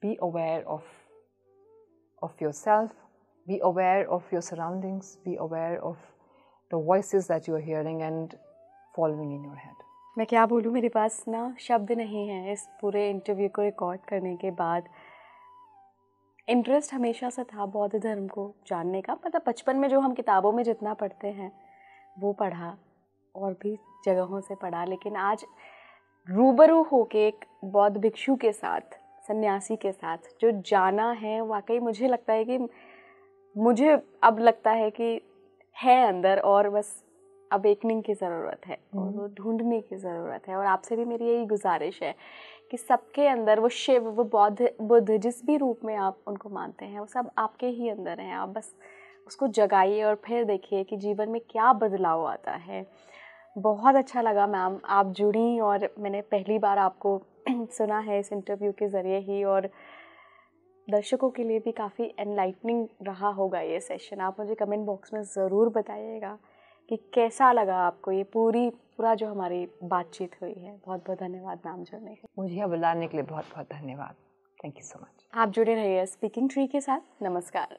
S1: be aware of yourself, be aware of your surroundings, be aware of the voices that you are hearing and following in your head.
S2: मैं क्या बोलूँ, मेरे पास ना शब्द नहीं है इस पूरे इंटरव्यू को रिकॉर्ड करने के बाद। इंटरेस्ट हमेशा से था बौद्ध धर्म को जानने का, मतलब बचपन में जो हम किताबों में जितना पढ़ते हैं वो पढ़ा और भी जगहों से पढ़ा, लेकिन आज रूबरू होके एक बौद्ध भिक्षु के साथ, सन्यासी के साथ जो जाना है, वाकई मुझे लगता है कि मुझे अब लगता है कि है अंदर, और बस अवेकनिंग की ज़रूरत है और वो ढूंढने की ज़रूरत है। और आपसे भी मेरी यही गुजारिश है कि सबके अंदर वो शिव, वो बुद्ध जिस भी रूप में आप उनको मानते हैं, वो सब आपके ही अंदर हैं। आप बस उसको जगाइए और फिर देखिए कि जीवन में क्या बदलाव आता है। बहुत अच्छा लगा मैम, आप जुड़ी और मैंने पहली बार आपको सुना है इस इंटरव्यू के ज़रिए ही, और दर्शकों के लिए भी काफ़ी एनलाइटनिंग रहा होगा ये सेशन। आप मुझे कमेंट बॉक्स में ज़रूर बताइएगा कि कैसा लगा आपको ये पूरा जो हमारी बातचीत हुई है। बहुत बहुत धन्यवाद मैम जुड़ने के।
S1: मुझे यहाँ बुलाने के लिए बहुत बहुत धन्यवाद। Thank you so much.
S2: आप जुड़े रहिए स्पीकिंग ट्री के साथ। नमस्कार।